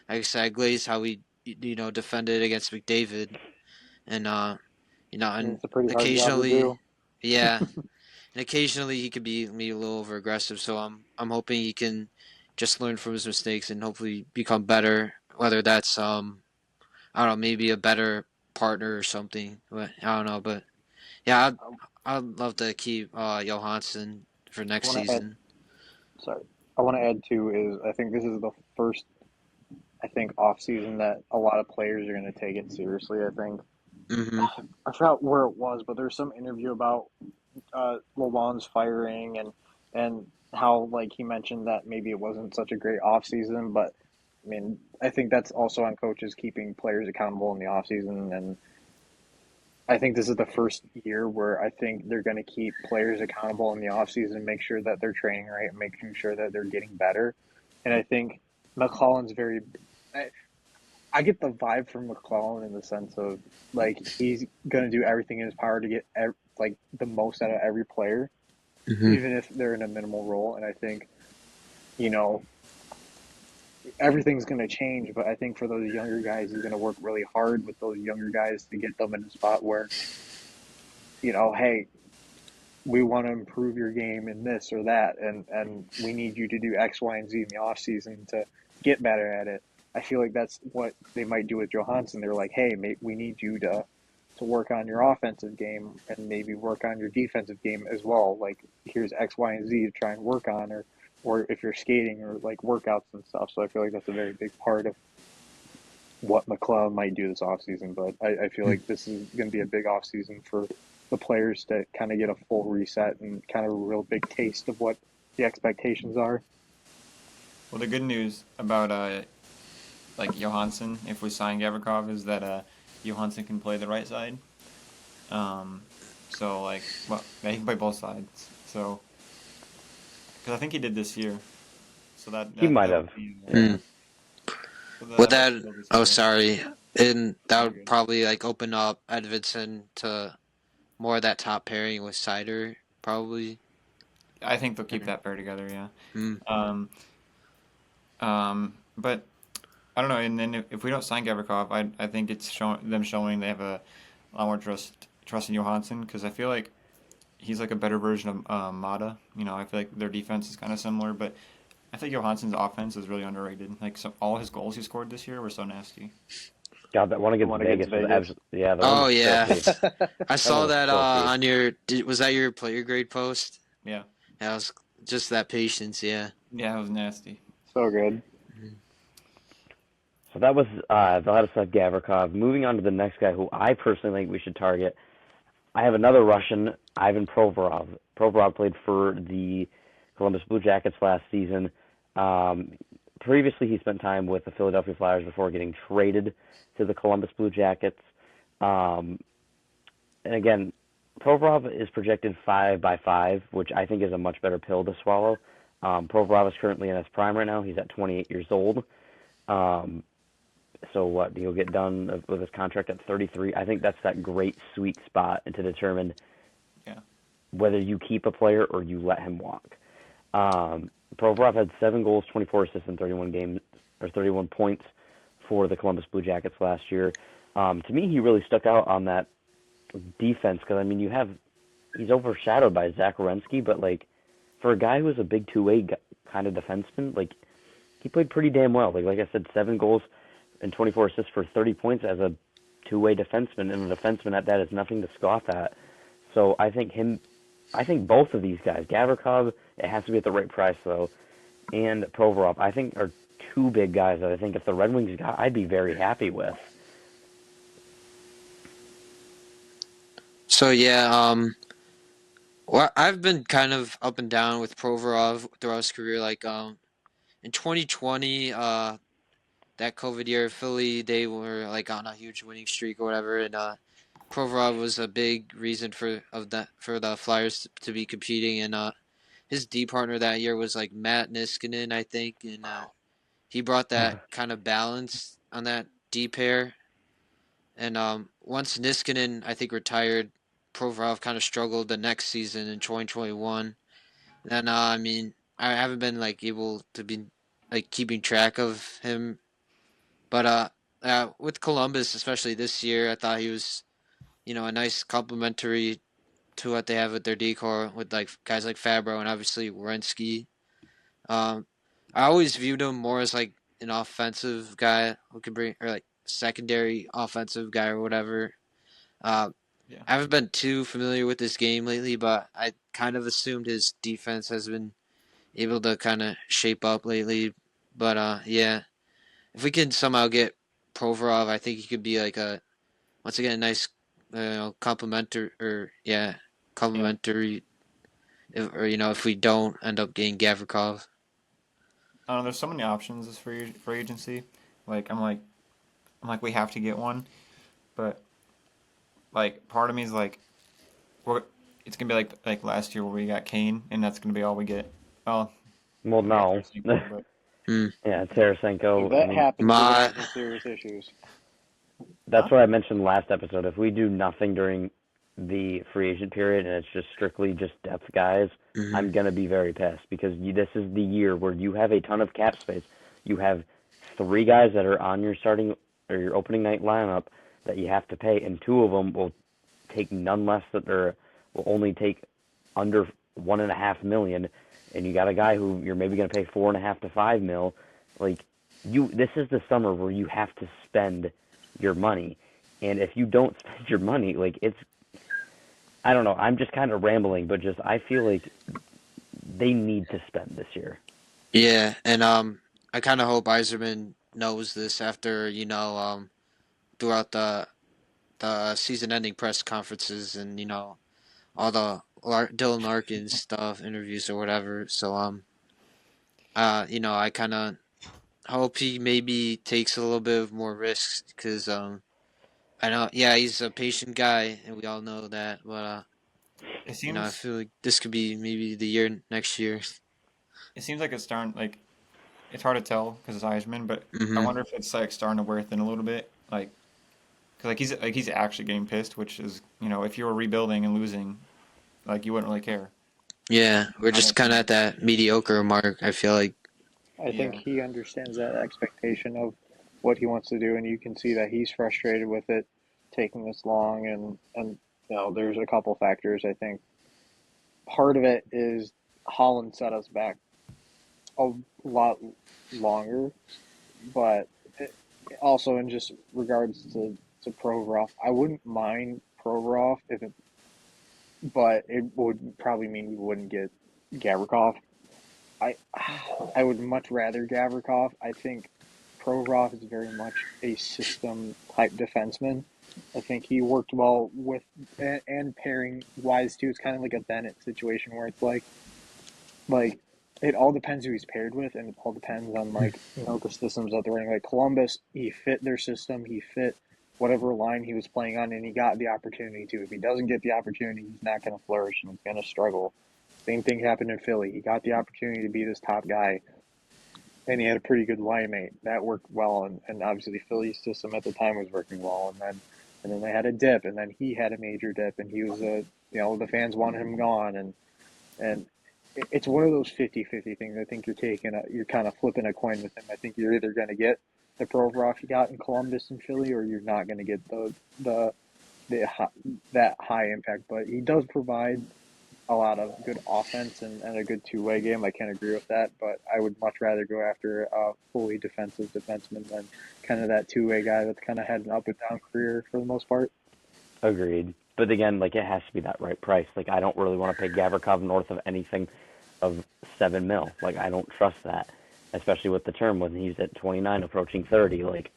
Like I said, I glazed how he defended against McDavid, and and It's a pretty hard job to occasionally, do. yeah, and occasionally he could be maybe a little over aggressive. So I'm hoping he can just learn from his mistakes and hopefully become better. Whether that's I don't know, maybe a better partner or something. But I don't know. But yeah, I'd love to keep Johansson for I next want to add, season. sorry, I want to add too is I think this is the first off season that a lot of players are going to take it seriously. I think Hmm. I forgot where it was, but there's some interview about Lalonde's firing and how like he mentioned that maybe it wasn't such a great off season, but I mean I think that's also on coaches keeping players accountable in the off season, and I think this is the first year where I think they're going to keep players accountable in the off season, make sure that they're training right, and making sure that they're getting better. And I think McClellan's very. I get the vibe from McClellan in the sense of like he's going to do everything in his power to get like the most out of every player, Hmm. even if they're in a minimal role. And I think you know everything's going to change, but I think for those younger guys, he's going to work really hard with those younger guys to get them in a spot where hey, we want to improve your game in this or that, and we need you to do X, Y, and Z in the off season to get better at it. I feel like that's what they might do with Johansson. They're like, hey, mate, we need you to work on your offensive game and maybe work on your defensive game as well. Like here's X, Y, and Z to try and work on, or if you're skating or like workouts and stuff. So I feel like that's a very big part of what McClellan might do this offseason. But I feel like this is going to be a big offseason for the players to kind of get a full reset and kind of a real big taste of what the expectations are. Well, the good news about like Johansson, if we sign Gavrikov, is that Johansson can play the right side. Um, so like, well, yeah, he can play both sides. So, because I think he did this year. So He might that have. would be Yeah. so Would that helps that? build his Oh, skill. sorry. And that You're would good. probably like open up Edmonton to more of that top pairing with Cider, probably. I think they'll keep that pair together. Yeah. Mm. Um, but I don't know. And then if we don't sign Gavrikov, I think it's showing they have a lot more trust in Johansson, because I feel like he's like a better version of Mata. I feel like their defense is kind of similar, but I think Johansson's offense is really underrated. Like, so all his goals he scored this year were so nasty. God, that one The against one against Vegas was Vegas. absolutely, yeah, the one Oh was yeah, filthy. I That one saw was that filthy. on your. Was that your player grade post? Yeah, That was just that patience. Yeah. yeah, it was nasty. So good. So that was Vladislav Gavrikov. Moving on to the next guy who I personally think we should target. I have another Russian, Ivan Provorov. Provorov played for the Columbus Blue Jackets last season. Um, Previously, he spent time with the Philadelphia Flyers before getting traded to the Columbus Blue Jackets. Um, and again, Provorov is projected 5x5, which I think is a much better pill to swallow. Provorov is currently in his prime right now. He's at 28 years old. Um, so what? He'll get done with his contract at 33. I think that's that great sweet spot to determine Yeah, whether you keep a player or you let him walk. Provorov had 7 goals, 24 assists in 31 games, or 31 points for the Columbus Blue Jackets last year. To me, he really stuck out on that defense because I mean, he's overshadowed by Zach Werenski, but like for a guy who was a big two-way kind of defenseman, like he played pretty damn well. Like I said, 7 goals and 24 assists for 30 points as a two-way defenseman, and a defenseman at that is nothing to scoff at. So I think both of these guys, Gavrikov, it has to be at the right price though, and Provorov, I think are two big guys that I think if the Red Wings got, I'd be very happy with. So yeah, well, I've been kind of up and down with Provorov throughout his career. Like in 2020, that COVID year, Philly, they were like on a huge winning streak or whatever, and Provorov was a big reason for the Flyers to be competing. And his D partner that year was like Matt Niskanen, I think, and he brought that kind of balance on that D pair. And once Niskanen, I think, retired, Provorov kind of struggled the next season in 2021. And I mean, I haven't been like able to be like keeping track of him, but with Columbus, especially this year, I thought he was, a nice complementary to what they have with their decor with like guys like Fabro and obviously Werenski. Um, I always viewed him more as like an offensive guy who could bring, or like secondary offensive guy or whatever. Uh, Yeah. I haven't been too familiar with this game lately, but I kind of assumed his defense has been able to kind of shape up lately. But yeah, if we can somehow get Provorov, I think he could be like once again a nice, complimentary or yeah, complimentary. If we don't end up getting Gavrikov. I don't know. There's so many options this free agency. Like I'm like we have to get one, but like part of me is like we're it's gonna be like last year where we got Kane and that's gonna be all we get. Well, Well, we got no. Tarasenko, but Hmm. Yeah, If Tarasenko. I that mean, happens, we're gonna My have some serious issues. that's what I mentioned last episode. If we do nothing during the free agent period and it's just strictly just depth guys, mhm. I'm gonna be very pissed because this is the year where you have a ton of cap space. You have 3 guys that are on your starting or your opening night lineup that you have to pay, and 2 of them will take none less that they're will only take under 1.5 million, and you got a guy who you're maybe gonna pay 4.5 to 5 mil. Like this is the summer where you have to spend your money, and if you don't spend your money, like I don't know. I'm just kind of rambling, but just I feel like they need to spend this year. Yeah, and I kind of hope Iserman knows this after throughout the season-ending press conferences and all the Dylan Larkin stuff, interviews or whatever. So I kind of hope he maybe takes a little bit of more risks because I know, yeah, he's a patient guy and we all know that, but it I seems feel like this could be maybe the year next year. it seems like it's starting like it's hard to tell because it's Eisman, but I Hmm. wonder if it's like starting to wear thin a little bit, like because he's actually getting pissed, which is if you were rebuilding and losing, like you wouldn't really care. Yeah, we're Now just that kind of you at that mediocre mark. I feel like. I think yeah he understands that expectation of what he wants to do, and you can see that he's frustrated with it taking this long. And there's a couple factors. I think part of it is Holland set us back a lot longer, but also in just regards to Provorov, I wouldn't mind Provorov but it would probably mean we wouldn't get Gavrikov. I I would much rather Gavrikov. I think Provorov is very much a system type defenseman. I think he worked well with and pairing wise too. It's kind of like a Bennett situation where it's like it all depends who he's paired with, and it all depends on the systems that they're running. Like Columbus, he fit their system, he fit whatever line he was playing on, and he got the opportunity to. If he doesn't get the opportunity, he's not going to flourish and he's going to struggle. Same thing happened in Philly. He got the opportunity to be this top guy, and he had a pretty good line mate that worked well, and obviously Philly's system at the time was working well, and then they had a dip, and then he had a major dip, and he was the fans wanted him gone, and it's one of those 50-50 things. I think you're kind of flipping a coin with him. I think you're either going to get the Provorov you got in Columbus and Philly, or you're not going to get the that high impact. But he does provide a lot of good offense and a good two-way game. I can't agree with that, but I would much rather go after a fully defensive defenseman than kind of that two-way guy that's kind of had an up and down career for the most part. Agreed. But again, like it has to be that right price. Like I don't really want to pay Gavrikov north of anything of 7 mil. Like I don't trust that, especially with the term when he's at 29, approaching 30. Like,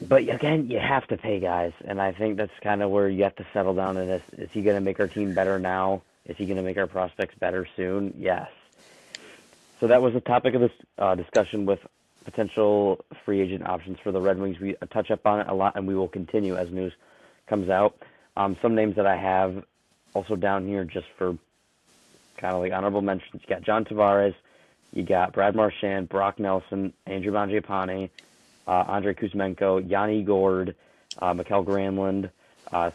but again, you have to pay guys, and I think that's kind of where you have to settle down. And is he going to make our team better now? Is he going to make our prospects better soon? Yes. So that was the topic of this discussion with potential free agent options for the Red Wings. We touch up on it a lot, and we will continue as news comes out. Some names that I have also down here just for kind of like honorable mentions. You got John Tavares, you got Brad Marchand, Brock Nelson, Andrew Mangiapane, Andrei Kuzmenko, Yanni Gord, Mikhail Granlund,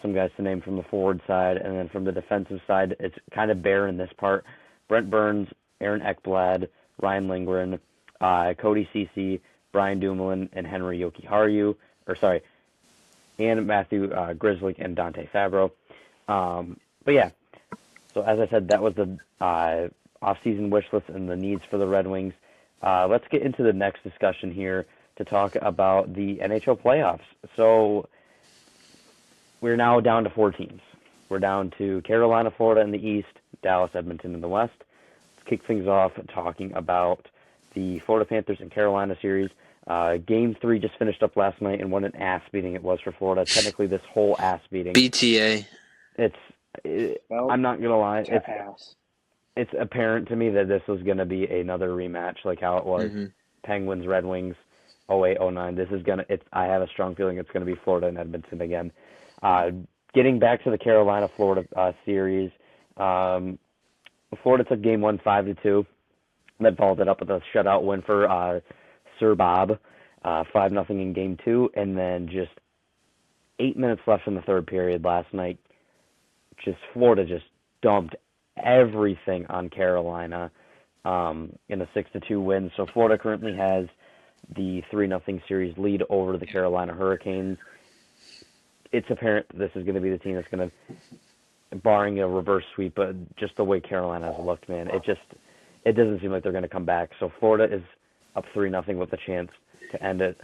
Some guys to name from the forward side, and then from the defensive side, it's kind of bare in this part. Brent Burns, Aaron Ekblad, Ryan Lindgren, Cody Ceci, Brian Dumoulin, and Henry Jokiharju, and Matthew Grizzly and Dante Fabro. But yeah, so as I said, that was the off-season wish list and the needs for the Red Wings. Let's get into the next discussion here to talk about the NHL playoffs. So we're now down to 4 teams. We're down to Carolina, Florida in the East, Dallas, Edmonton in the West. Let's kick things off talking about the Florida Panthers and Carolina series. Game 3 just finished up last night, and what an ass beating it was for Florida. Technically, this whole ass beating. BTA. I'm not going to lie. Ass. It's apparent to me that this was going to be another rematch, like how it was Penguins, Red Wings, 08, 09. This is I have a strong feeling it's going to be Florida and Edmonton again. Getting back to the Carolina-Florida series, Florida took Game 1 5-2, then followed it up with a shutout win for Sir Bob, 5-0 in Game 2, and then just 8 minutes left in the third period last night. Florida just dumped everything on Carolina in a 6-2 win. So Florida currently has the 3-0 series lead over the Carolina Hurricanes. It's apparent this is going to be the team that's going to, barring a reverse sweep, but just the way Carolina has looked, man, it doesn't seem like they're going to come back. So Florida is up 3-0 with a chance to end it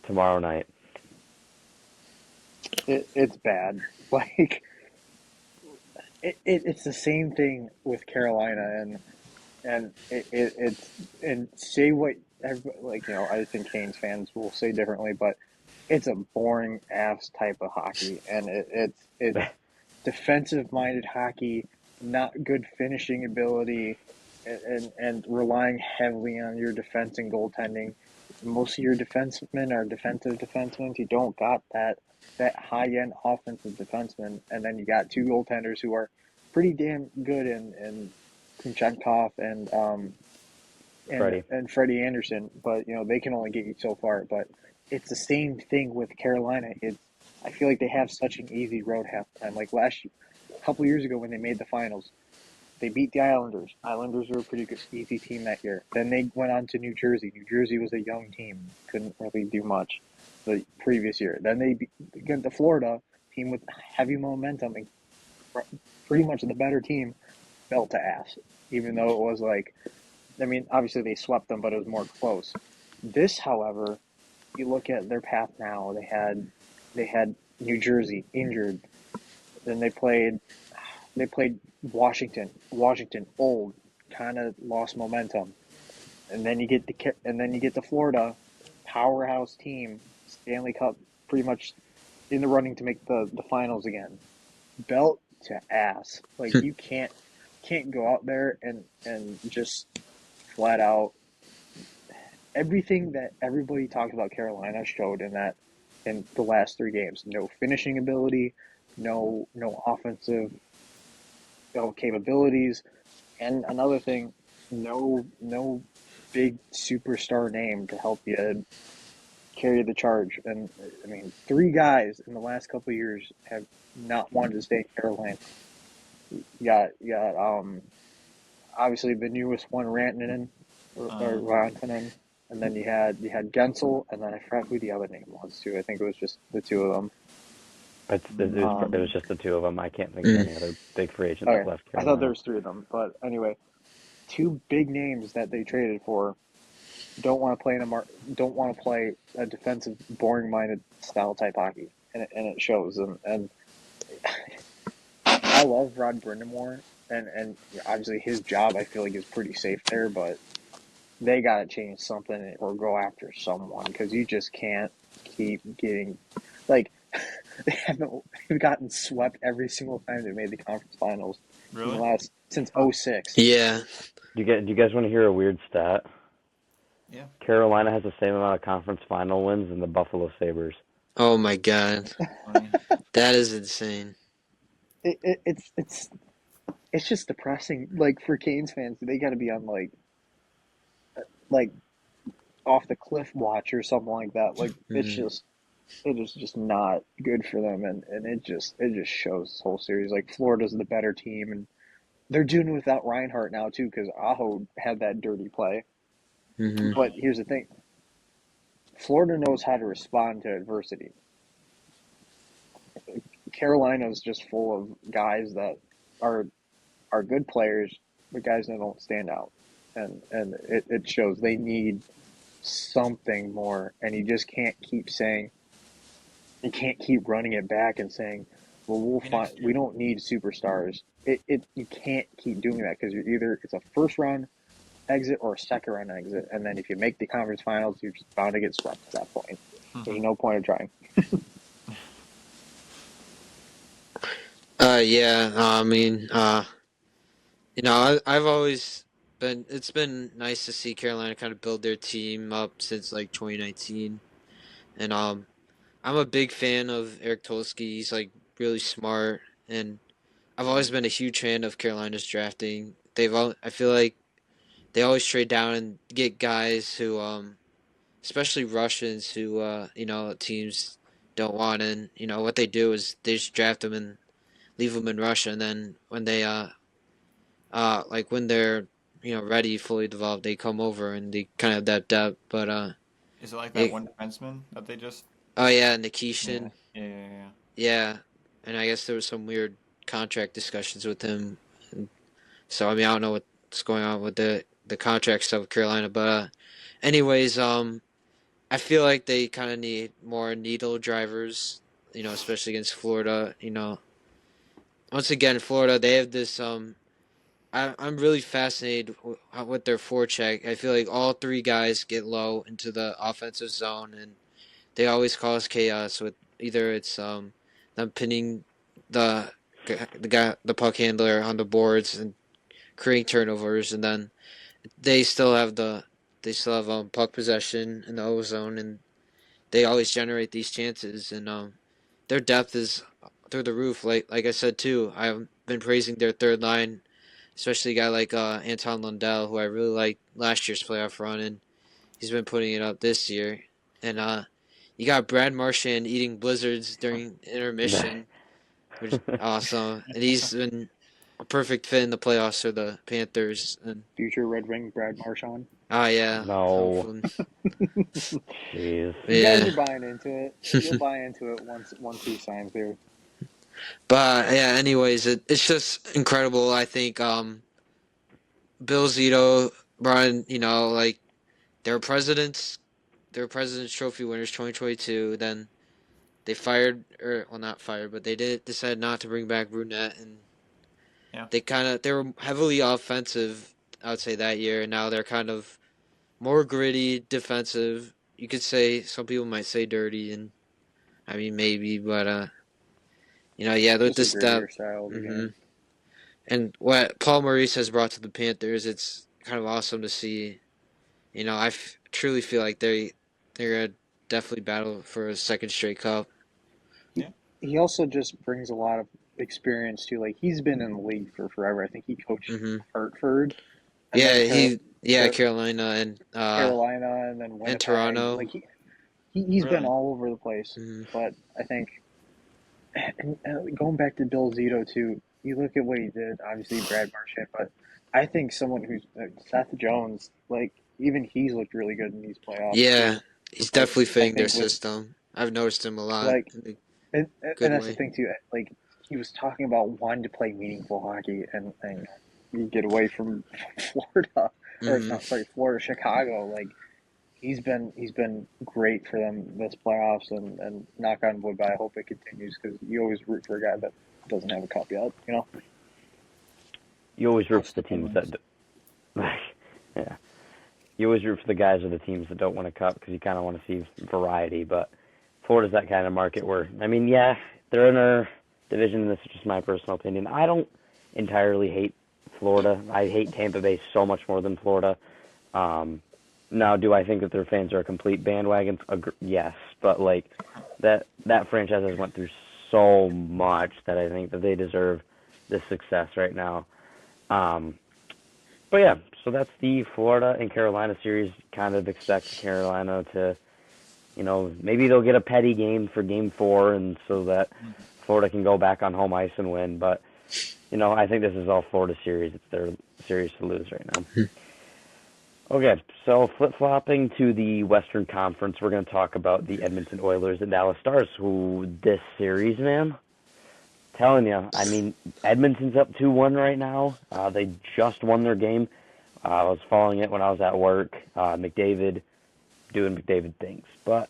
tomorrow night. It's bad. Like, it's the same thing with Carolina, and say what I think Canes fans will say differently, but it's a boring ass type of hockey, and it's defensive minded hockey, not good finishing ability, and relying heavily on your defense and goaltending. Most of your defensemen are defensive defensemen. You don't got that high-end offensive defenseman, and then you got 2 goaltenders who are pretty damn good in Kuchenkov and Freddie Anderson, but they can only get you so far. But it's the same thing with Carolina. I feel like they have such an easy road half the time. Like a couple years ago when they made the finals, they beat the Islanders. Islanders were a pretty good, easy team that year. Then they went on to New Jersey. New Jersey was a young team, couldn't really do much the previous year. Then they got the Florida team with heavy momentum and pretty much the better team, fell to ass. Even though it was obviously they swept them, but it was more close. This, however, you look at their path now. They had New Jersey injured. Then they played Washington. Washington old, kind of lost momentum. And then you get the Florida powerhouse team, Stanley Cup, pretty much in the running to make the finals again. Belt to ass. Like you can't go out there and just flat out everything that everybody talked about Carolina showed in the last 3 games. No finishing ability, no offensive capabilities, and another thing, no big superstar name to help you carry the charge. And 3 guys in the last couple of years have not wanted to stay in Carolina. You got obviously the newest one, Rantanen, or Rantanen, and then you had Gensel, and then I forgot who the other name was too. I think it was just the 2 of them. It was just the 2 of them. I can't think of any other big free agent that left Carolina. I thought there was 3 of them, but anyway, 2 big names that they traded for don't want to play a defensive, boring-minded style type hockey, and it shows. And I love Rod Brindamore, and obviously his job I feel like is pretty safe there, but they got to change something or go after someone, because you just can't keep getting they've gotten swept every single time they made the conference finals. Really? Since 06. Yeah. Do you guys want to hear a weird stat? Yeah. Carolina has the same amount of conference final wins than the Buffalo Sabres. Oh my God. That is insane. It's just depressing. Like for Canes fans, they got to be on like off the cliff watch or something like that. Like it's just it is just not good for them, and it just shows this whole series. Like Florida's the better team, and they're doing it without Reinhardt now too, because Aho had that dirty play. Hmm. But here's the thing: Florida knows how to respond to adversity. Carolina's just full of guys that are good players, but guys that don't stand out, and it shows they need something more, and you just can't keep saying you can't keep running it back and saying, well, we'll Maybe find next year. we don't need superstars. It you can't keep doing that because you're either it's a first round exit or a second round exit, and then if you make the conference finals, you're just bound to get swept at that point. There's no point of trying. Yeah. I mean, I've always been. It's been nice to see Carolina kind of build their team up since like 2019, and I'm a big fan of Eric Tolsky. He's like really smart, and I've always been a huge fan of Carolina's drafting. I feel like they always trade down and get guys who especially Russians who teams don't want, and what they do is they just draft them and leave them in Russia, and then when they like when they're ready, fully developed, they come over and they kind of have that depth. But Is it like that they one defenseman that they just? oh yeah, Yeah, Nikishin, yeah, yeah, yeah. yeah, and I guess there was some weird contract discussions with him. And so I mean, I don't know what's going on with the contract stuff with Carolina, but anyways, I feel like they kind of need more needle drivers, especially against Florida. Once again, Florida, they have this. I'm really fascinated with their forecheck. I feel like all three guys get low into the offensive zone, and they always cause chaos with either it's them pinning the the puck handler on the boards and creating turnovers, and then they still have puck possession in the O zone, and they always generate these chances, and their depth is through the roof. Like I said too, I've been praising their third line, especially a guy like Anton Lundell, who I really liked last year's playoff run, and he's been putting it up this year. And you got Brad Marchand eating blizzards during intermission, which is awesome, and he's been a perfect fit in the playoffs for the Panthers. And Future Red Wing Brad Marchand. oh yeah, No, hopefully, jeez. You guys yeah. are buying into it. You'll buy into it once he signs there. But yeah, anyways, it's just incredible. I think Bill Zito brought in, like they were presidents, President's Trophy winners 2022. Then they fired, or well, not fired, but they did decide not to bring back Brunette, and Yeah. they were heavily offensive, I would say that year, and now they're kind of more gritty, defensive. You could say some people might say dirty, and I mean maybe, but yeah, with Just a this step. grittier style of the Hmm. game. And what Paul Maurice has brought to the Panthers, it's kind of awesome to see. Truly feel like they're gonna definitely battle for a second straight cup. Yeah. He also just brings a lot of experience too. Like he's been in the league for forever. I think he coached Hmm. Hartford, and then Carolina Carolina, and then and Winnipeg. Toronto. Like he's been Really? all over the place. Hmm. But I think, and going back to Bill Zito too, you look at what he did. Obviously, Brad Marchand, but I think someone who's Seth Jones, like even he's looked really good in these playoffs Yeah, too. he's Like definitely I fitting their think with system. I've noticed him a lot like in a and good that's the way. thing too. Like he was talking about wanting to play meaningful hockey, and you get away from Florida or Hmm. no, sorry, Florida, Chicago. Like he's been great for them this playoffs, and knock on wood, but I hope it continues because you always root for a guy that doesn't have a cup yet. You know, You always root for the teams Wins. that, yeah. You always root for the guys or the teams that don't win a cup because you kind of want to see variety. But Florida's that kind of market where, I mean, yeah, they're in our division. This is just my personal opinion. I don't entirely hate Florida. I hate Tampa Bay so much more than Florida. Um, Now, do I think that their fans are a complete bandwagon? Yes, but like that franchise has went through so much that I think that they deserve this success right now. Um, but yeah, so that's the Florida and Carolina series. Kind of expect Carolina to Maybe they'll get a petty game for Game 4, and so that Florida can go back on home ice and win. But I think this is all Florida series. It's their series to lose right now. Okay, so flip-flopping to the Western Conference, we're going to talk about the Edmonton Oilers and Dallas Stars, who this series, man, telling you, I mean, Edmonton's up 2-1 right now. They just won their game. I was following it when I was at work. McDavid doing McDavid things. But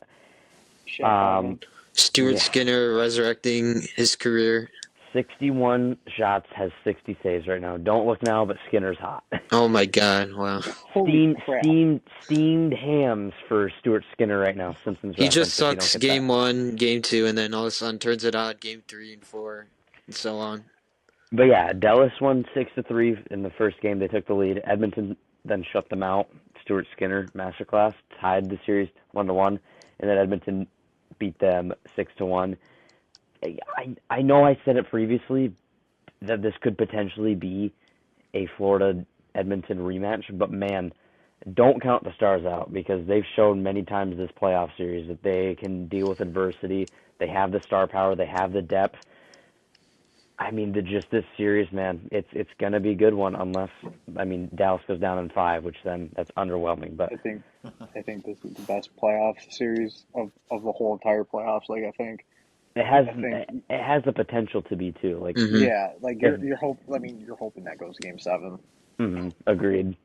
Stuart Skinner resurrecting his career. 61 shots, has 60 saves right now. Don't look now, but Skinner's hot. Oh my God! Wow. Steamed hams for Stuart Skinner right now. Simpsons He reference, just if you don't sucks get game that. 1, game 2, and then all of a sudden turns it on game 3 and 4, and so on. But yeah, Dallas won 6-3 in the first game. They took the lead. Edmonton then shut them out. Stuart Skinner, masterclass, tied the series 1-1, and then Edmonton beat them 6-1. I know I said it previously that this could potentially be a Florida Edmonton rematch, but man, don't count the Stars out, because they've shown many times this playoff series that they can deal with adversity. They have the star power. They have the depth. I mean, this series, man, it's gonna be a good one, unless Dallas goes down in 5, which then that's underwhelming. But I think this is the best playoff series of the whole entire playoffs. Like, I think it has the potential to be too. Like, yeah, like you're hoping that goes Game 7. Agreed.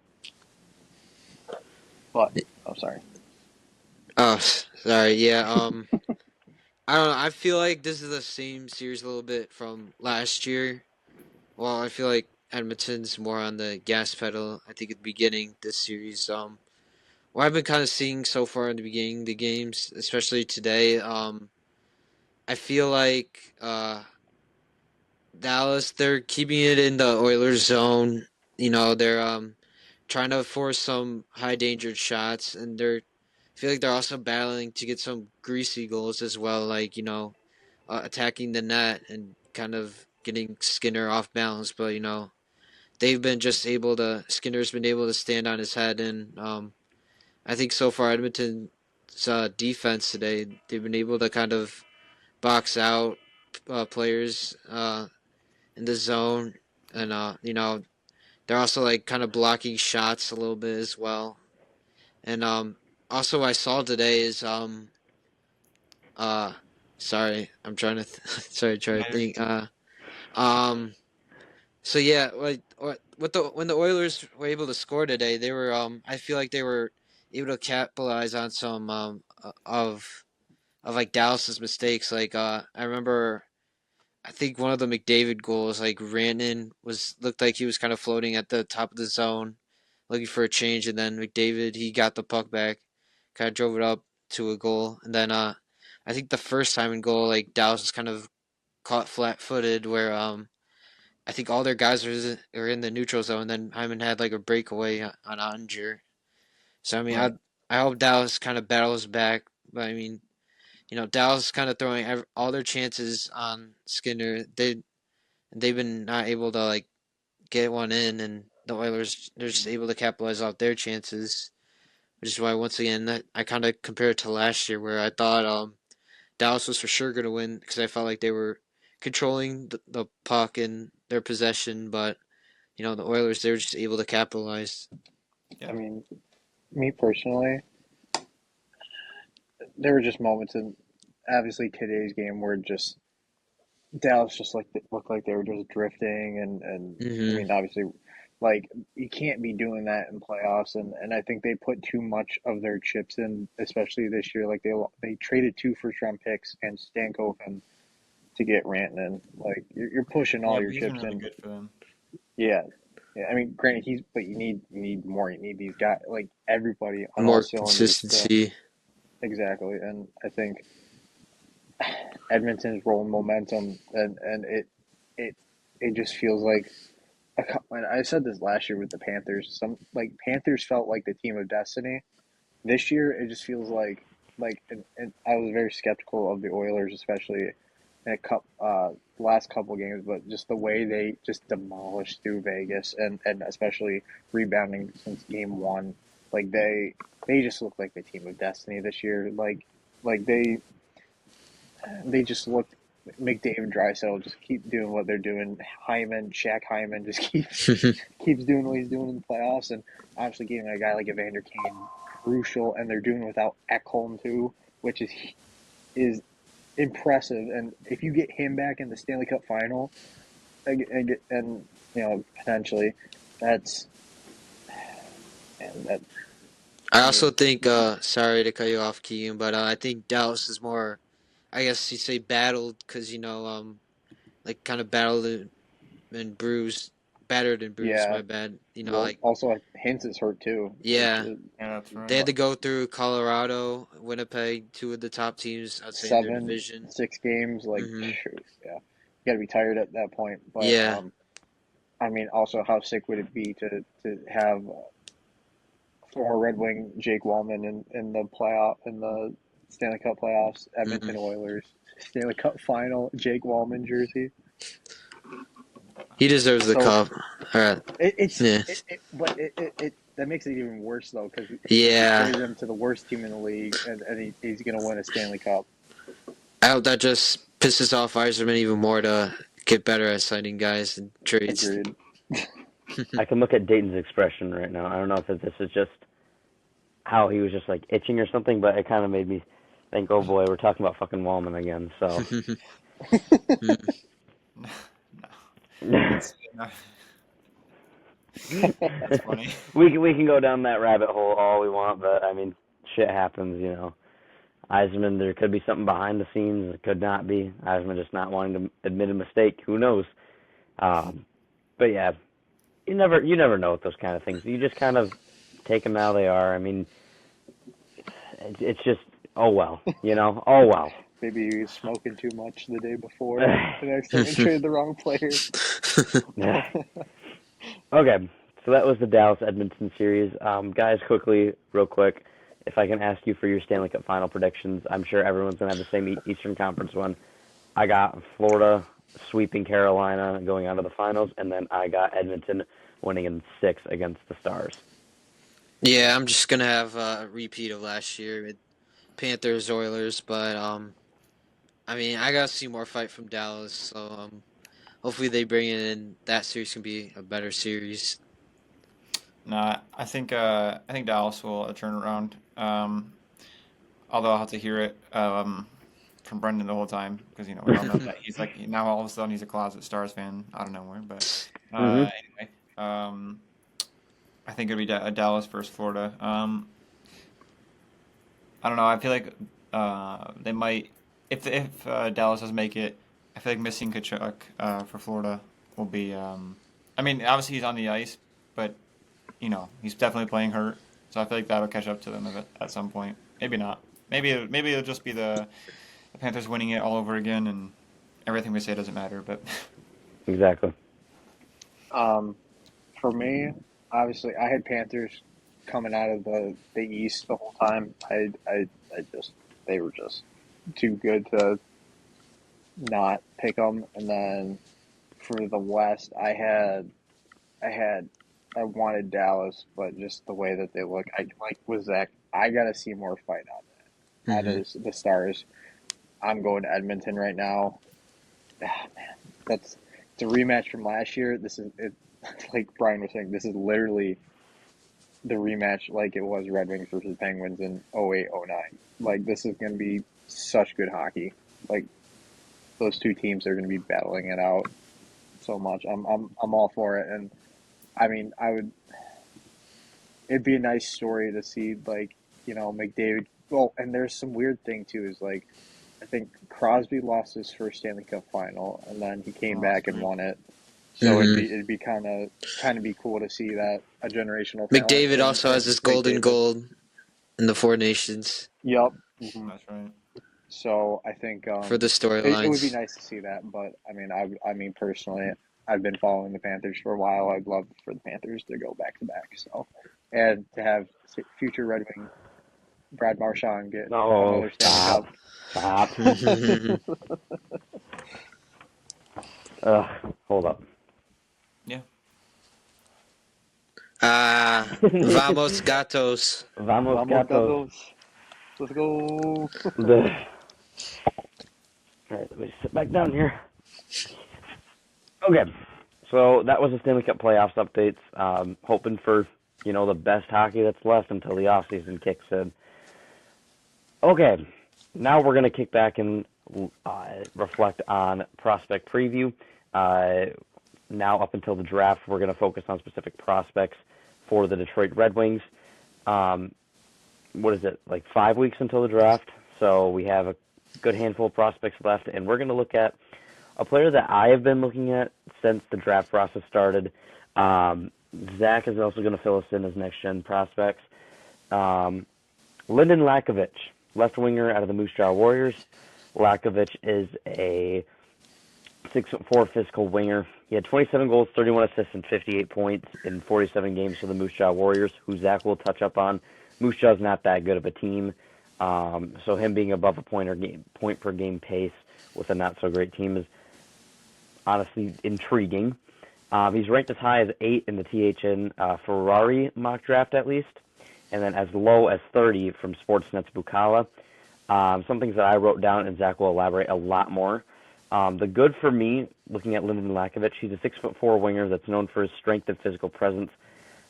But I'm sorry. Oh, sorry. Yeah. I don't know. I feel like this is the same series a little bit from last year. Well, I feel like Edmonton's more on the gas pedal. I think at the beginning this series. What I've been kind of seeing so far in the beginning of the games, especially today. I feel like Dallas, they're keeping it in the Oilers zone. They're trying to force some high danger shots, and I feel like they're also battling to get some greasy goals as well, like attacking the net and kind of getting Skinner off balance. But they've been just able to. Skinner's been able to stand on his head, and I think so far Edmonton's defense today, they've been able to kind of box out players in the zone, and they're also like kind of blocking shots a little bit as well. And also what I saw today is sorry, I'm trying to trying to think. So yeah, like when the Oilers were able to score today, they were I feel like they were able to capitalize on some of like Dallas's mistakes. Like I remember, I think one of the McDavid goals, like Rantanen looked like he was kind of floating at the top of the zone, looking for a change, and then McDavid, he got the puck back, kind of drove it up to a goal, and then I think the first time in goal, like Dallas was kind of caught flat-footed, where I think all their guys were in the neutral zone, and then Hyman had like a breakaway on Ottinger. So I mean, Right. I hope Dallas kind of battles back, but I mean, Dallas kind of throwing all their chances on Skinner. They've been not able to like get one in, and the Oilers, they're just able to capitalize off their chances, which is why once again that I kind of compare it to last year, where I thought Dallas was for sure going to win because I felt like they were controlling the puck and their possession, but the Oilers, they were just able to capitalize. Yeah. I mean, me personally, there were just moments in obviously today's game where just Dallas just looked like they were just drifting, and I mean, obviously, like, you can't be doing that in playoffs, and I think they put too much of their chips in, especially this year. Like, they traded 2 first-round picks and Stankoven to get Rantanen. Like, you're pushing all Yeah, your but he's been chips really in. good for them. Yeah, yeah. I mean, granted, but you need more. You need these guys, like everybody on all More cylinders to consistency. exactly. And I think Edmonton's rolling momentum, and it it just feels like and I said this last year with the Panthers. Like Panthers felt like the team of destiny. This year, it just feels and I was very skeptical of the Oilers, especially in last couple games, but just the way they just demolished through Vegas, and especially rebounding since game 1, like they just look like the team of destiny this year. Like, Like they just looked. McDavid and Draisaitl just keep doing what they're doing. Shaq Hyman just keeps doing what he's doing in the playoffs, and obviously getting a guy like Evander Kane crucial, and they're doing it without Ekholm too, which is impressive. And if you get him back in the Stanley Cup final, and potentially, that's and that. I I also mean, think, sorry to cut you off, Keegan, but I think Dallas is more, I guess you'd say battled because, like kind of battled and bruised, battered and bruised, yeah. my bad. Well, Like, also Hintz is hurt too, which yeah, is Yeah, that's they right. had to go through Colorado, Winnipeg, two of the top teams, I'd say, in their seven, division. 6 games. Like, Hmm. shoot, yeah, you got to be tired at that point. But Yeah. I mean, also, how sick would it be to have former Red Wing Jake Wallman in the Stanley Cup playoffs, Hmm. Edmonton Oilers Stanley Cup final, Jake Wallman jersey. He deserves the So cup. All right. Yeah. but that makes it even worse though because he Yeah. traded him to the worst team in the league, and he's gonna win a Stanley Cup. I hope that just pisses off Eiserman even more to get better at signing guys and trades. Agreed. I can look at Dayton's expression right now. I don't know if this is just how he was just like itching or something, but it kind of made me think, oh boy, we're talking about fucking Wallman again. So No, it's no, that's funny. we can go down that rabbit hole all we want, but I mean, shit happens, you know. Eisman, there could be something behind the scenes. It could not be. Eisman just not wanting to admit a mistake. Who knows? But yeah, you never know with those kind of things. You just kind of take them how they are. I mean, it's just oh well, you know. Oh well. Maybe he was smoking too much the day before and accidentally traded the wrong player. Okay, so that was the Dallas Edmonton series. Guys, real quick, if I can ask you for your Stanley Cup final predictions, I'm sure everyone's gonna have the same Eastern Conference one. I got Florida sweeping Carolina, going out of the finals, and then I got Edmonton winning in 6 against the Stars. Yeah, I'm just gonna have a repeat of last year with Panthers Oilers, but I mean I gotta see more fight from Dallas, so hopefully they bring it in. That series can be a better series. No, I think Dallas will turn around. Although I'll have to hear it from Brendan the whole time because we all know that he's like now all of a sudden he's a closet Stars fan out of nowhere. But Mm-hmm. anyway, I think it'll be Dallas versus Florida. I don't know. I feel like they might if Dallas does make it. I feel like missing Kachuk for Florida will be. I mean, obviously he's on the ice, but he's definitely playing hurt. So I feel like that'll catch up to them at some point. Maybe not. Maybe it'll just be the Panthers winning it all over again, and everything we say doesn't matter. But Exactly. For me, obviously, I had Panthers coming out of the East the whole time. I just they were just too good to not pick them. And then for the West, I wanted Dallas, but just the way that they look, I like with Zach. I gotta see more fight out Hmm. of the Stars. I'm going to Edmonton right now. Ah, man, it's a rematch from last year. This is it, like Brian was saying. This is literally the rematch, like it was Red Wings versus Penguins in 08-09. Like this is going to be such good hockey. Like those two teams are going to be battling it out so much. I'm all for it, and I mean, I would. It'd be a nice story to see, like McDavid. Well, and there's some weird thing too. Is like I think Crosby lost his first Stanley Cup final, and then he came oh, back that's and right. won it. So Hmm. it'd be kind of be cool to see that a generational talent McDavid also has in his golden McDavid. goal in the Four Nations Yep. That's right. So I think for the it would be storylines. nice to see that. But I mean, I mean personally, I've been following the Panthers for a while. I'd love for the Panthers to go back to back. So and to have future Red Wing Brad Marchand get No, another Stanley Cup. stop. Hold up. Yeah. Vamos Gatos. Vamos Vamos Gatos. Gatos. Let's go. All right, let me sit back down here. Okay, so that was the Stanley Cup Playoffs updates. Hoping for the best hockey that's left until the off season kicks in. Okay, now we're gonna kick back and reflect on prospect preview. Now up until the draft, we're gonna focus on specific prospects for the Detroit Red Wings. What is it, like 5 weeks until the draft? So we have a good handful of prospects left, and we're gonna look at a player that I have been looking at since the draft process started. Zach is also going to fill us in as next-gen prospects. Lyndon Lakovic, left winger out of the Moose Jaw Warriors. Lakovic is a 6'4" physical winger. He had 27 goals, 31 assists, and 58 points in 47 games for the Moose Jaw Warriors, who Zach will touch up on. Moose Jaw's not that good of a team, so him being above a point per game pace with a not-so-great team is honestly intriguing. He's ranked as high as 8 in the THN Ferrari mock draft, at least, and then as low as 30 from Sportsnet's Bukala. Some things that I wrote down, and Zach will elaborate a lot more. The good for me, looking at Lyndon Lakovic, he's a 6'4" winger that's known for his strength and physical presence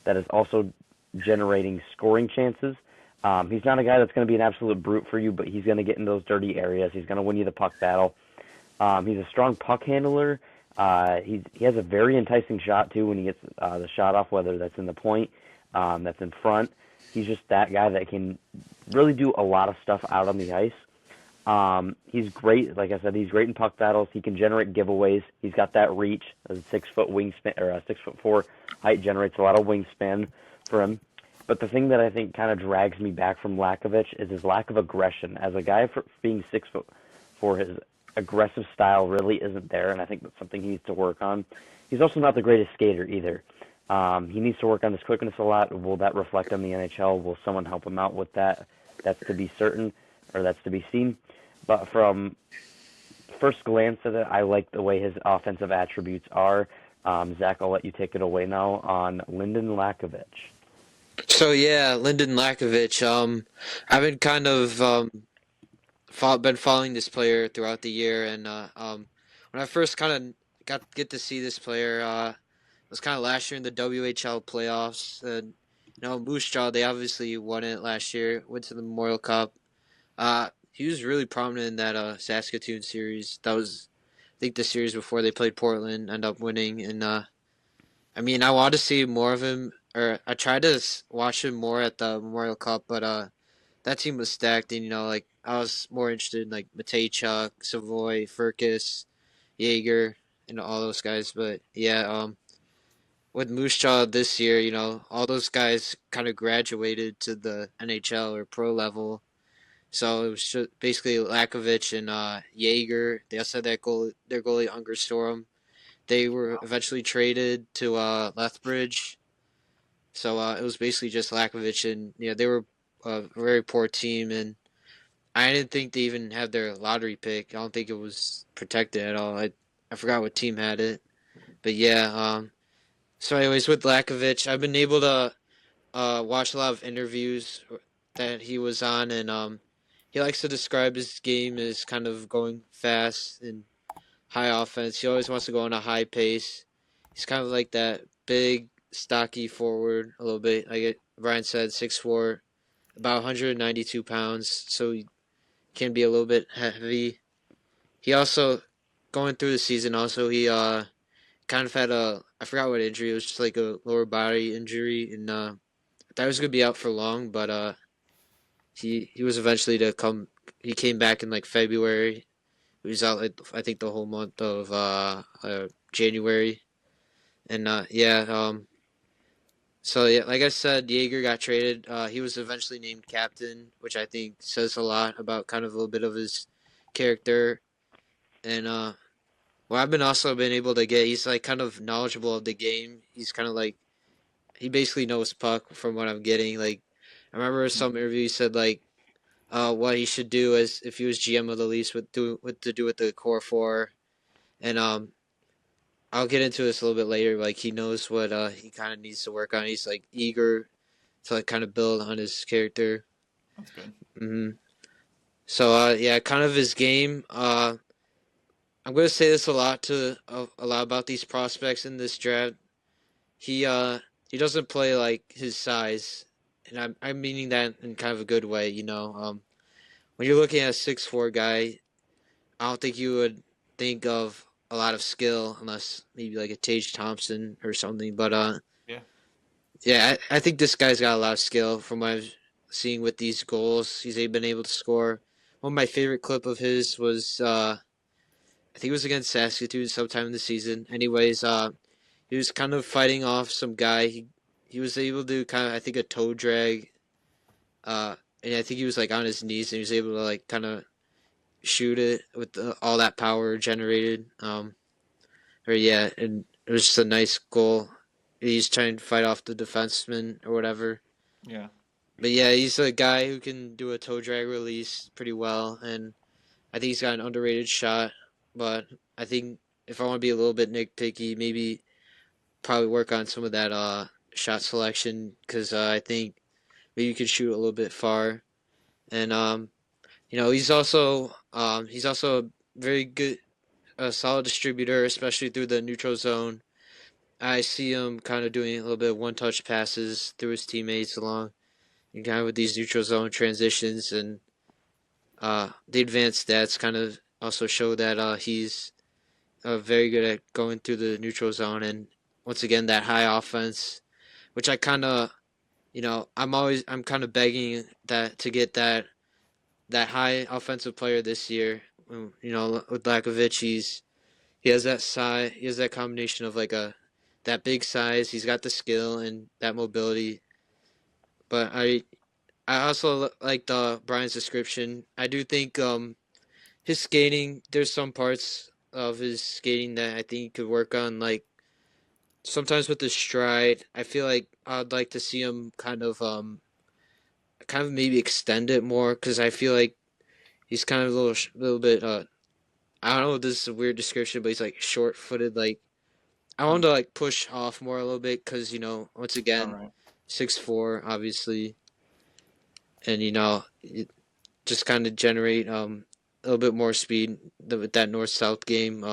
that is also generating scoring chances. He's not a guy that's going to be an absolute brute for you, but he's going to get in those dirty areas. He's going to win you the puck battle. He's a strong puck handler. He has a very enticing shot, too, when he gets the shot off, whether that's in the point, that's in front. He's just that guy that can really do a lot of stuff out on the ice. He's great. Like I said, he's great in puck battles. He can generate giveaways. He's got that reach. A 6-foot wingspan, or a 6'4" height generates a lot of wingspan for him. But the thing that I think kind of drags me back from Lakovic is his lack of aggression. As a guy for being 6'4", his aggressive style really isn't there, and I think that's something he needs to work on. He's also not the greatest skater either. He needs to work on his quickness a lot. Will that reflect on the NHL? Will someone help him out with that? That's to be certain, or that's to be seen. But from first glance at it, I like the way his offensive attributes are. Zach, I'll let you take it away now on Lyndon Lakovic. So yeah, Lyndon Lakovic. I've been kind of been following this player throughout the year, and when I first kind of get to see this player, it was kind of last year in the WHL playoffs. And Moose Jaw, they obviously won it last year, went to the Memorial Cup. He was really prominent in that Saskatoon series. That was, I think, the series before they played Portland, ended up winning. And I want to see more of him, or I tried to watch him more at the Memorial Cup, but that team was stacked, and I was more interested in like Matejchuk, Savoy, Furcus, Jaeger, and all those guys. But yeah, with Moose Jaw this year, all those guys kind of graduated to the NHL or pro level. So it was just basically Lakovic and Jaeger. They also had their goalie Unger Storm. They were eventually traded to Lethbridge. So it was basically just Lakovic, and they were a very poor team, and I didn't think they even had their lottery pick. I don't think it was protected at all. I forgot what team had it, but yeah. So anyways, with Lakovic, I've been able to watch a lot of interviews that he was on, and he likes to describe his game as kind of going fast and high offense. He always wants to go on a high pace. He's kind of like that big, stocky forward a little bit. Like Brian said, 6'4", about 192 pounds, so he can be a little bit heavy. He also, going through the season, he kind of had I forgot what injury. It was just like a lower body injury, and I thought he was going to be out for long, but he was eventually to come. He came back in like February. He was out, I think, the whole month of January. And so yeah, like I said, Jaeger got traded. He was eventually named captain, which I think says a lot about kind of a little bit of his character. And what I've been able to get, he's like kind of knowledgeable of the game. He's kind of like, he basically knows puck from what I'm getting. Like, I remember some interview he said like, what he should do as if he was GM of the Leafs what to do with the core four, and I'll get into this a little bit later. Like, he knows what he kind of needs to work on. He's like eager to like kind of build on his character. That's good. hmm So yeah, kind of his game. I'm gonna say this a lot about these prospects in this draft. He uh he doesn't play like his size, and I'm meaning that in kind of a good way. When you're looking at a 6'4" guy, I don't think you would think of a lot of skill unless maybe like a Tage Thompson or something. But Yeah. yeah, I think this guy's got a lot of skill from what I've seen with these goals. He's been able to score. One of my favorite clip of his was I think it was against Saskatoon sometime in the season. Anyways, he was kind of fighting off some guy. He was able to do kind of I think a toe drag. And I think he was like on his knees and he was able to like kind of shoot it with all that power generated. Or yeah, and it was just a nice goal. He's trying to fight off the defenseman or whatever. Yeah. But yeah, he's a guy who can do a toe drag release pretty well, and I think he's got an underrated shot. But I think if I want to be a little bit nitpicky, maybe probably work on some of that shot selection because I think maybe you could shoot a little bit far. And he's also a very good, solid distributor, especially through the neutral zone. I see him kind of doing a little bit of one-touch passes through his teammates along, and kind of with these neutral zone transitions, and the advanced stats kind of also show that he's very good at going through the neutral zone, and once again that high offense, which I kind of, I'm kind of begging that to get that high offensive player this year. With Lakovic, he has that size, he has that combination of like that big size. He's got the skill and that mobility. But I also like the Brian's description. I do think his skating. There's some parts of his skating that I think he could work on. Like sometimes with the stride, I feel like I'd like to see him kind of maybe extend it more because I feel like he's kind of a little bit. I don't know if this is a weird description, but he's like short footed. Like I want to like push off more a little bit because once All again, right. 6'4", obviously, and it just kind of generate a little bit more speed with that north south game.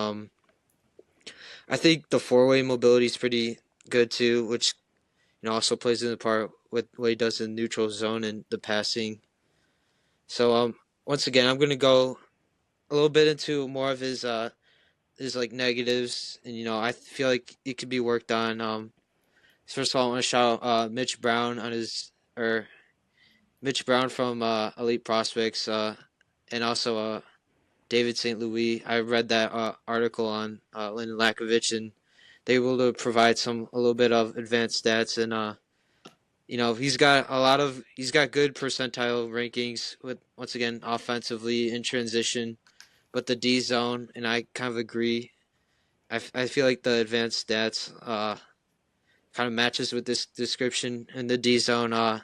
I think the 4-way mobility is pretty good too, which also plays in the part with what he does in the neutral zone and the passing. So once again, I'm gonna go a little bit into more of his like negatives, and I feel like it could be worked on. First of all, I want to shout out Mitch Brown from Elite Prospects, and also David St. Louis. I read that article on Lyndon Lakovic, and they were able to provide a little bit of advanced stats, and he's got good percentile rankings with once again offensively in transition, but the D zone, and I kind of agree. I feel like the advanced stats kind of matches with this description in the D zone.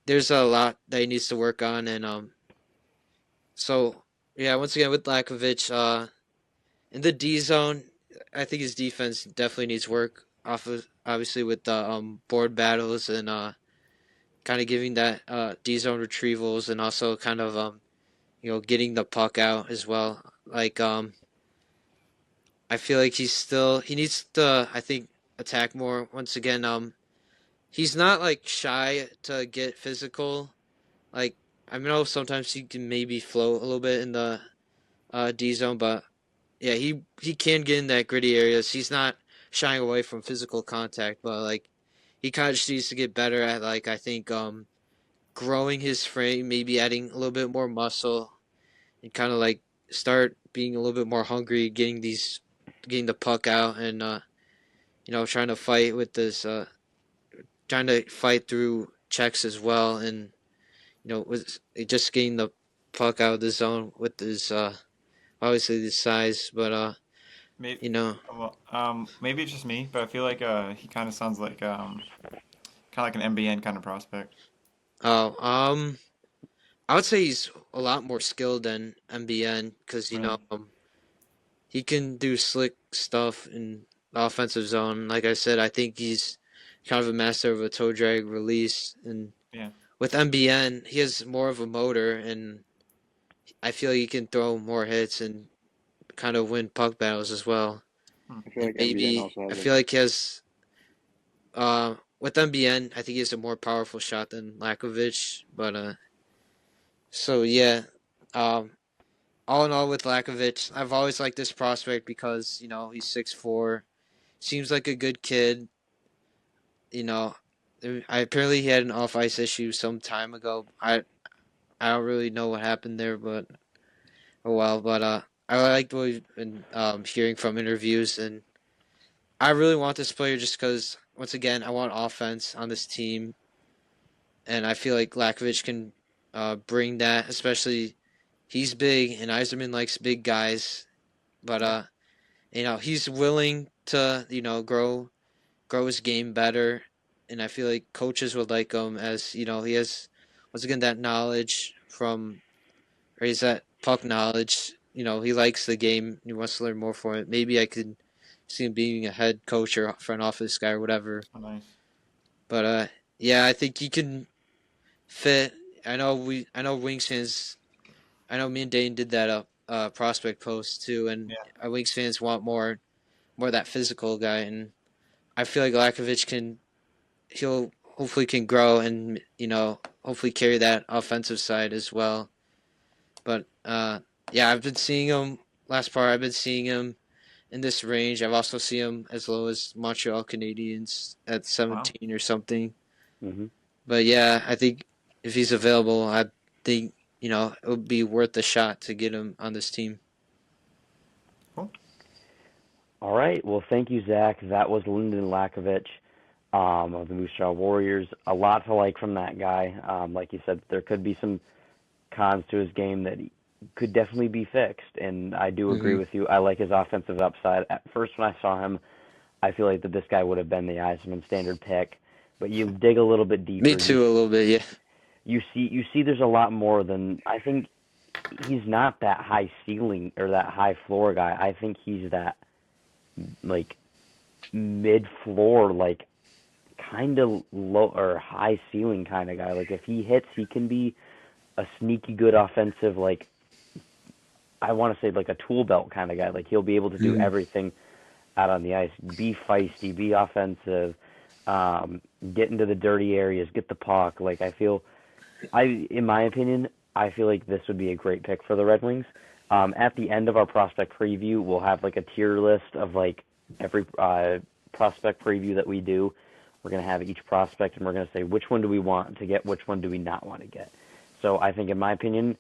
There's a lot that he needs to work on, and so yeah, once again with Lakovic, in the D zone, I think his defense definitely needs work. Off of obviously with the board battles and kind of giving that D zone retrievals and also kind of getting the puck out as well. Like I feel like he needs to I think attack more. Once again, he's not like shy to get physical. Like I know sometimes he can maybe float a little bit in the D zone, but yeah, he can get in that gritty areas. He's not shying away from physical contact, but like he kind of just needs to get better at like I think growing his frame, maybe adding a little bit more muscle, and kind of like start being a little bit more hungry, getting the puck out, and trying to fight with this, trying to fight through checks as well, and with just getting the puck out of the zone with his obviously the size, but Maybe, you know, well, maybe it's just me, but I feel like he kind of sounds like kind of like an MBN kind of prospect. oh, I would say he's a lot more skilled than MBN because Really? he can do slick stuff in the offensive zone. Like I said, I think he's kind of a master of a toe drag release, and Yeah. with MBN, he has more of a motor, and I feel he can throw more hits and kind of win puck battles as well. I feel And like MBN maybe also I has feel like he has with MBN, I think he has a more powerful shot than Lakovic. But so yeah, um, all in all with Lakovic, I've always liked this prospect because he's 6'4", seems like a good kid. You know, apparently he had an off ice issue some time ago. I don't really know what happened there, but oh well. But I liked what we've been hearing from interviews, and I really want this player just because once again I want offense on this team, and I feel like Lakovic can bring that. Especially he's big, and Yzerman likes big guys, but he's willing to grow his game better, and I feel like coaches would like him as he has once again that knowledge from or he's that puck knowledge. He likes the game. He wants to learn more from it. Maybe I could see him being a head coach or front office guy or whatever. Oh, nice. But yeah, I think he can fit. I know Wings fans. I know me and Dane did that prospect post too, and Yeah. Wings fans want more of that physical guy, and I feel like Lakovic he'll hopefully can grow and hopefully carry that offensive side as well. But yeah, I've been seeing him last part. I've been seeing him in this range. I've also seen him as low as Montreal Canadiens at 17 or something. Mm-hmm. But yeah, I think if he's available, I think it would be worth a shot to get him on this team. Cool. All right. Well, thank you, Zach. That was Lyndon Lakovic of the Moose Jaw Warriors. A lot to like from that guy. Like you said, there could be some cons to his game that he could definitely be fixed, and I do agree with you. I like his offensive upside. At first, when I saw him, I feel like that this guy would have been the Yzerman standard pick, but you dig a little bit deeper. Me too, a little bit, yeah. You see there's a lot more than I think. He's not that high ceiling or that high floor guy. I think he's that like mid floor, like kind of low or high ceiling kind of guy. Like if he hits, he can be a sneaky good offensive, like I want to say like a tool belt kind of guy. Like he'll be able to do everything out on the ice, be feisty, be offensive, get into the dirty areas, get the puck. Like in my opinion, I feel like this would be a great pick for the Red Wings. At the end of our prospect preview, we'll have like a tier list of like every prospect preview that we do. We're going to have each prospect, and we're going to say which one do we want to get, which one do we not want to get. So I think, in my opinion,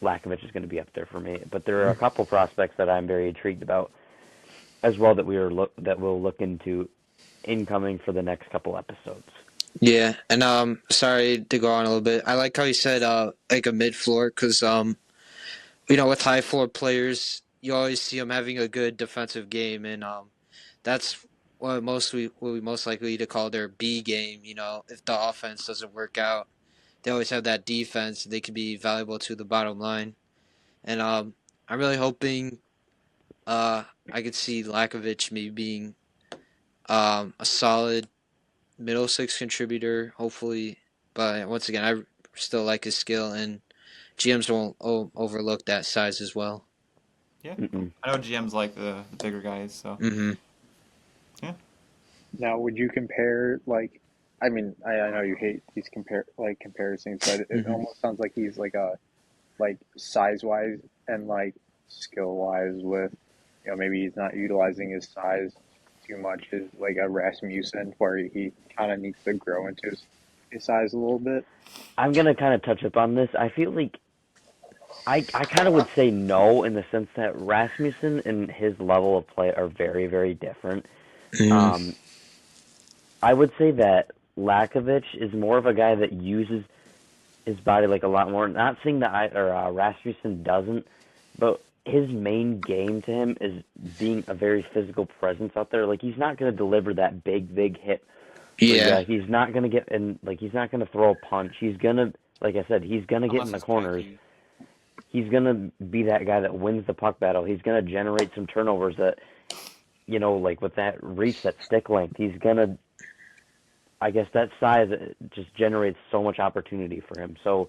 Lakovic is going to be up there for me. But there are a couple prospects that I'm very intrigued about as well that we'll look into incoming for the next couple episodes. Yeah, and sorry to go on a little bit. I like how you said like a mid floor because with high floor players, you always see them having a good defensive game, and that's what we most likely to call their B game. If the offense doesn't work out, they always have that defense. They can be valuable to the bottom line, and I'm really hoping I could see Lakovic maybe being a solid middle six contributor, hopefully. But once again, I still like his skill, and GMs won't overlook that size as well. Yeah, I know GMs like the bigger guys, so yeah. Now, would you compare I mean, I know you hate these comparisons, but it almost sounds like he's like a size wise and like skill wise with maybe he's not utilizing his size too much as like a Rasmussen where he kind of needs to grow into his size a little bit. I'm gonna kind of touch upon this. I feel like I kind of would say no in the sense that Rasmussen and his level of play are very, very different. I would say that Lakovic is more of a guy that uses his body like a lot more. Not saying that Rasmussen doesn't, but his main game to him is being a very physical presence out there. Like he's not going to deliver that big hit. Yeah. He's not going to get in. Like he's not going to throw a punch. He's gonna, like I said, he's going to get in the corners. He's going to be that guy that wins the puck battle. He's going to generate some turnovers that, like with that reach, that stick length, he's going to I guess that size just generates so much opportunity for him. So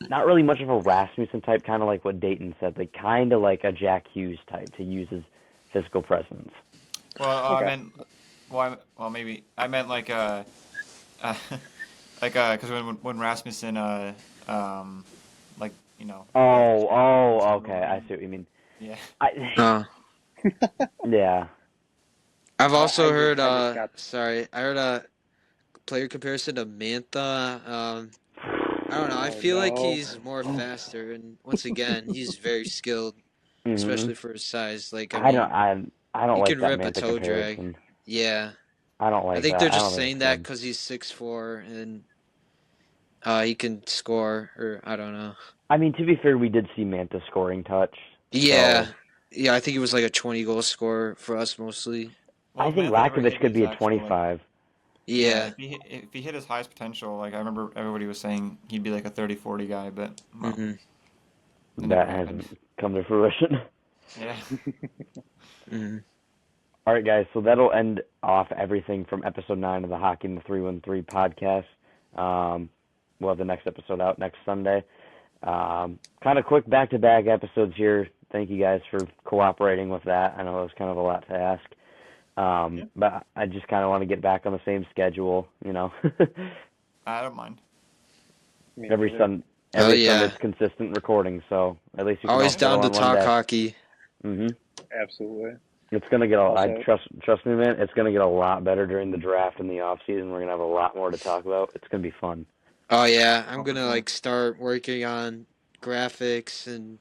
not really much of a Rasmussen type, kind of like what Dayton said, like kind of like a Jack Hughes type to use his physical presence. Well, Okay. I meant, maybe I meant like uh because when Rasmussen like Okay, I see what you mean. yeah. I, yeah. I've also heard I just got I heard a player comparison to Mantha. I don't know. I oh feel like no. he's more faster, and once again, he's very skilled, Hmm. especially for his size. Like, I I don't mean, I I don't he like can that rip a Mantha toe drag. comparison. Yeah, I don't I like think that. they're I just don't think saying it's that good. because he's 6'4" and he can score, or I don't know. I mean, to be fair, we did see Mantha scoring touch. Yeah, So yeah. I think it was like a 20-goal scorer for us mostly. Well, I if think Mantha ever Lakovic hit could his be a actual like 25. yeah, Yeah. if he hit his highest potential, like I remember everybody was saying he'd be like a 30-40 guy, but well, Mm-hmm. it never That happened. hasn't come to fruition. Yeah. Mm-hmm. All right, guys. So that'll end off everything from episode 9 of the Hockey in the 313 podcast. We'll have the next episode out next Sunday. Kind of quick back-to-back episodes here. Thank you guys for cooperating with that. I know it was kind of a lot to ask. Yeah. But I just kind of want to get back on the same schedule, I don't mind. Me every neither. Sun Oh every yeah. Sunday's consistent recording, so at least you can all Always settle down to on one talk day. hockey. Hmm. Absolutely. It's gonna get Also, trust me, man. It's gonna get a lot better during the draft and the off season. We're gonna have a lot more to talk about. It's gonna be fun. Oh yeah, I'm Oh, for gonna sure. like start working on graphics and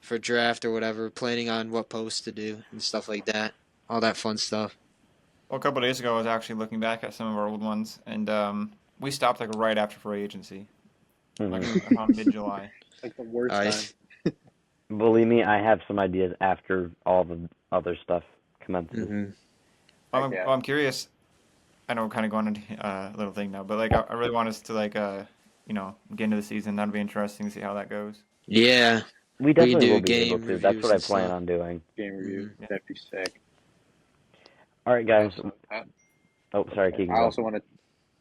for draft or whatever, planning on what posts to do and stuff like that. All that fun stuff. Well, a couple of days ago, I was actually looking back at some of our old ones, and we stopped like right after free agency, like Hmm. around mid-July. like the worst I time. Believe me, I have some ideas after all the other stuff commences. mm-hmm. Yeah. I'm curious. I know we're kind of going into a little thing now, but like I really want us to like get into the season. That'd be interesting to see how that goes. Yeah, We we definitely do will be able game to. That's reviews what I and plan stuff. on doing. Game review. Mm-hmm. Yeah. That'd be sick. All right, guys. Also, Oh, sorry, Keegan. I Go. also want to.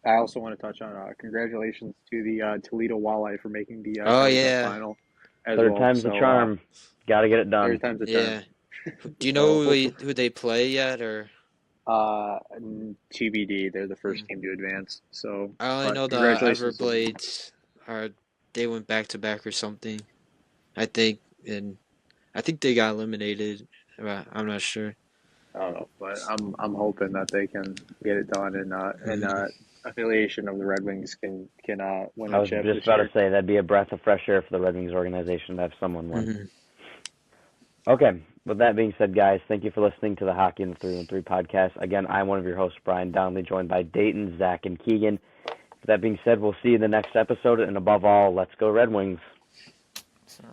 I also want to touch on congratulations to the Toledo Walleye for making the Oh Stanley Cup yeah, final as Third well. time's the So charm. Got to get it done. third time's the charm. yeah. Do you So know hopefully, who they play yet, or? TBD. They're the first Mm. team to advance. So, I only but know the congratulations to them. Everblades are they went back to back or something. I think, and I think they got eliminated. But I'm not sure. I don't know, but I'm hoping that they can get it done and Mhm. affiliation of the Red Wings can win I a was chip just this about to year. say that'd be a breath of fresh air for the Red Wings organization to have someone win. Mhm. Okay. With that being said, guys, thank you for listening to the Hockey in the 313 podcast. Again, I'm one of your hosts, Brian Donnelly, joined by Dayton, Zach, and Keegan. With that being said, we'll see you in the next episode, and above all, let's go Red Wings. So.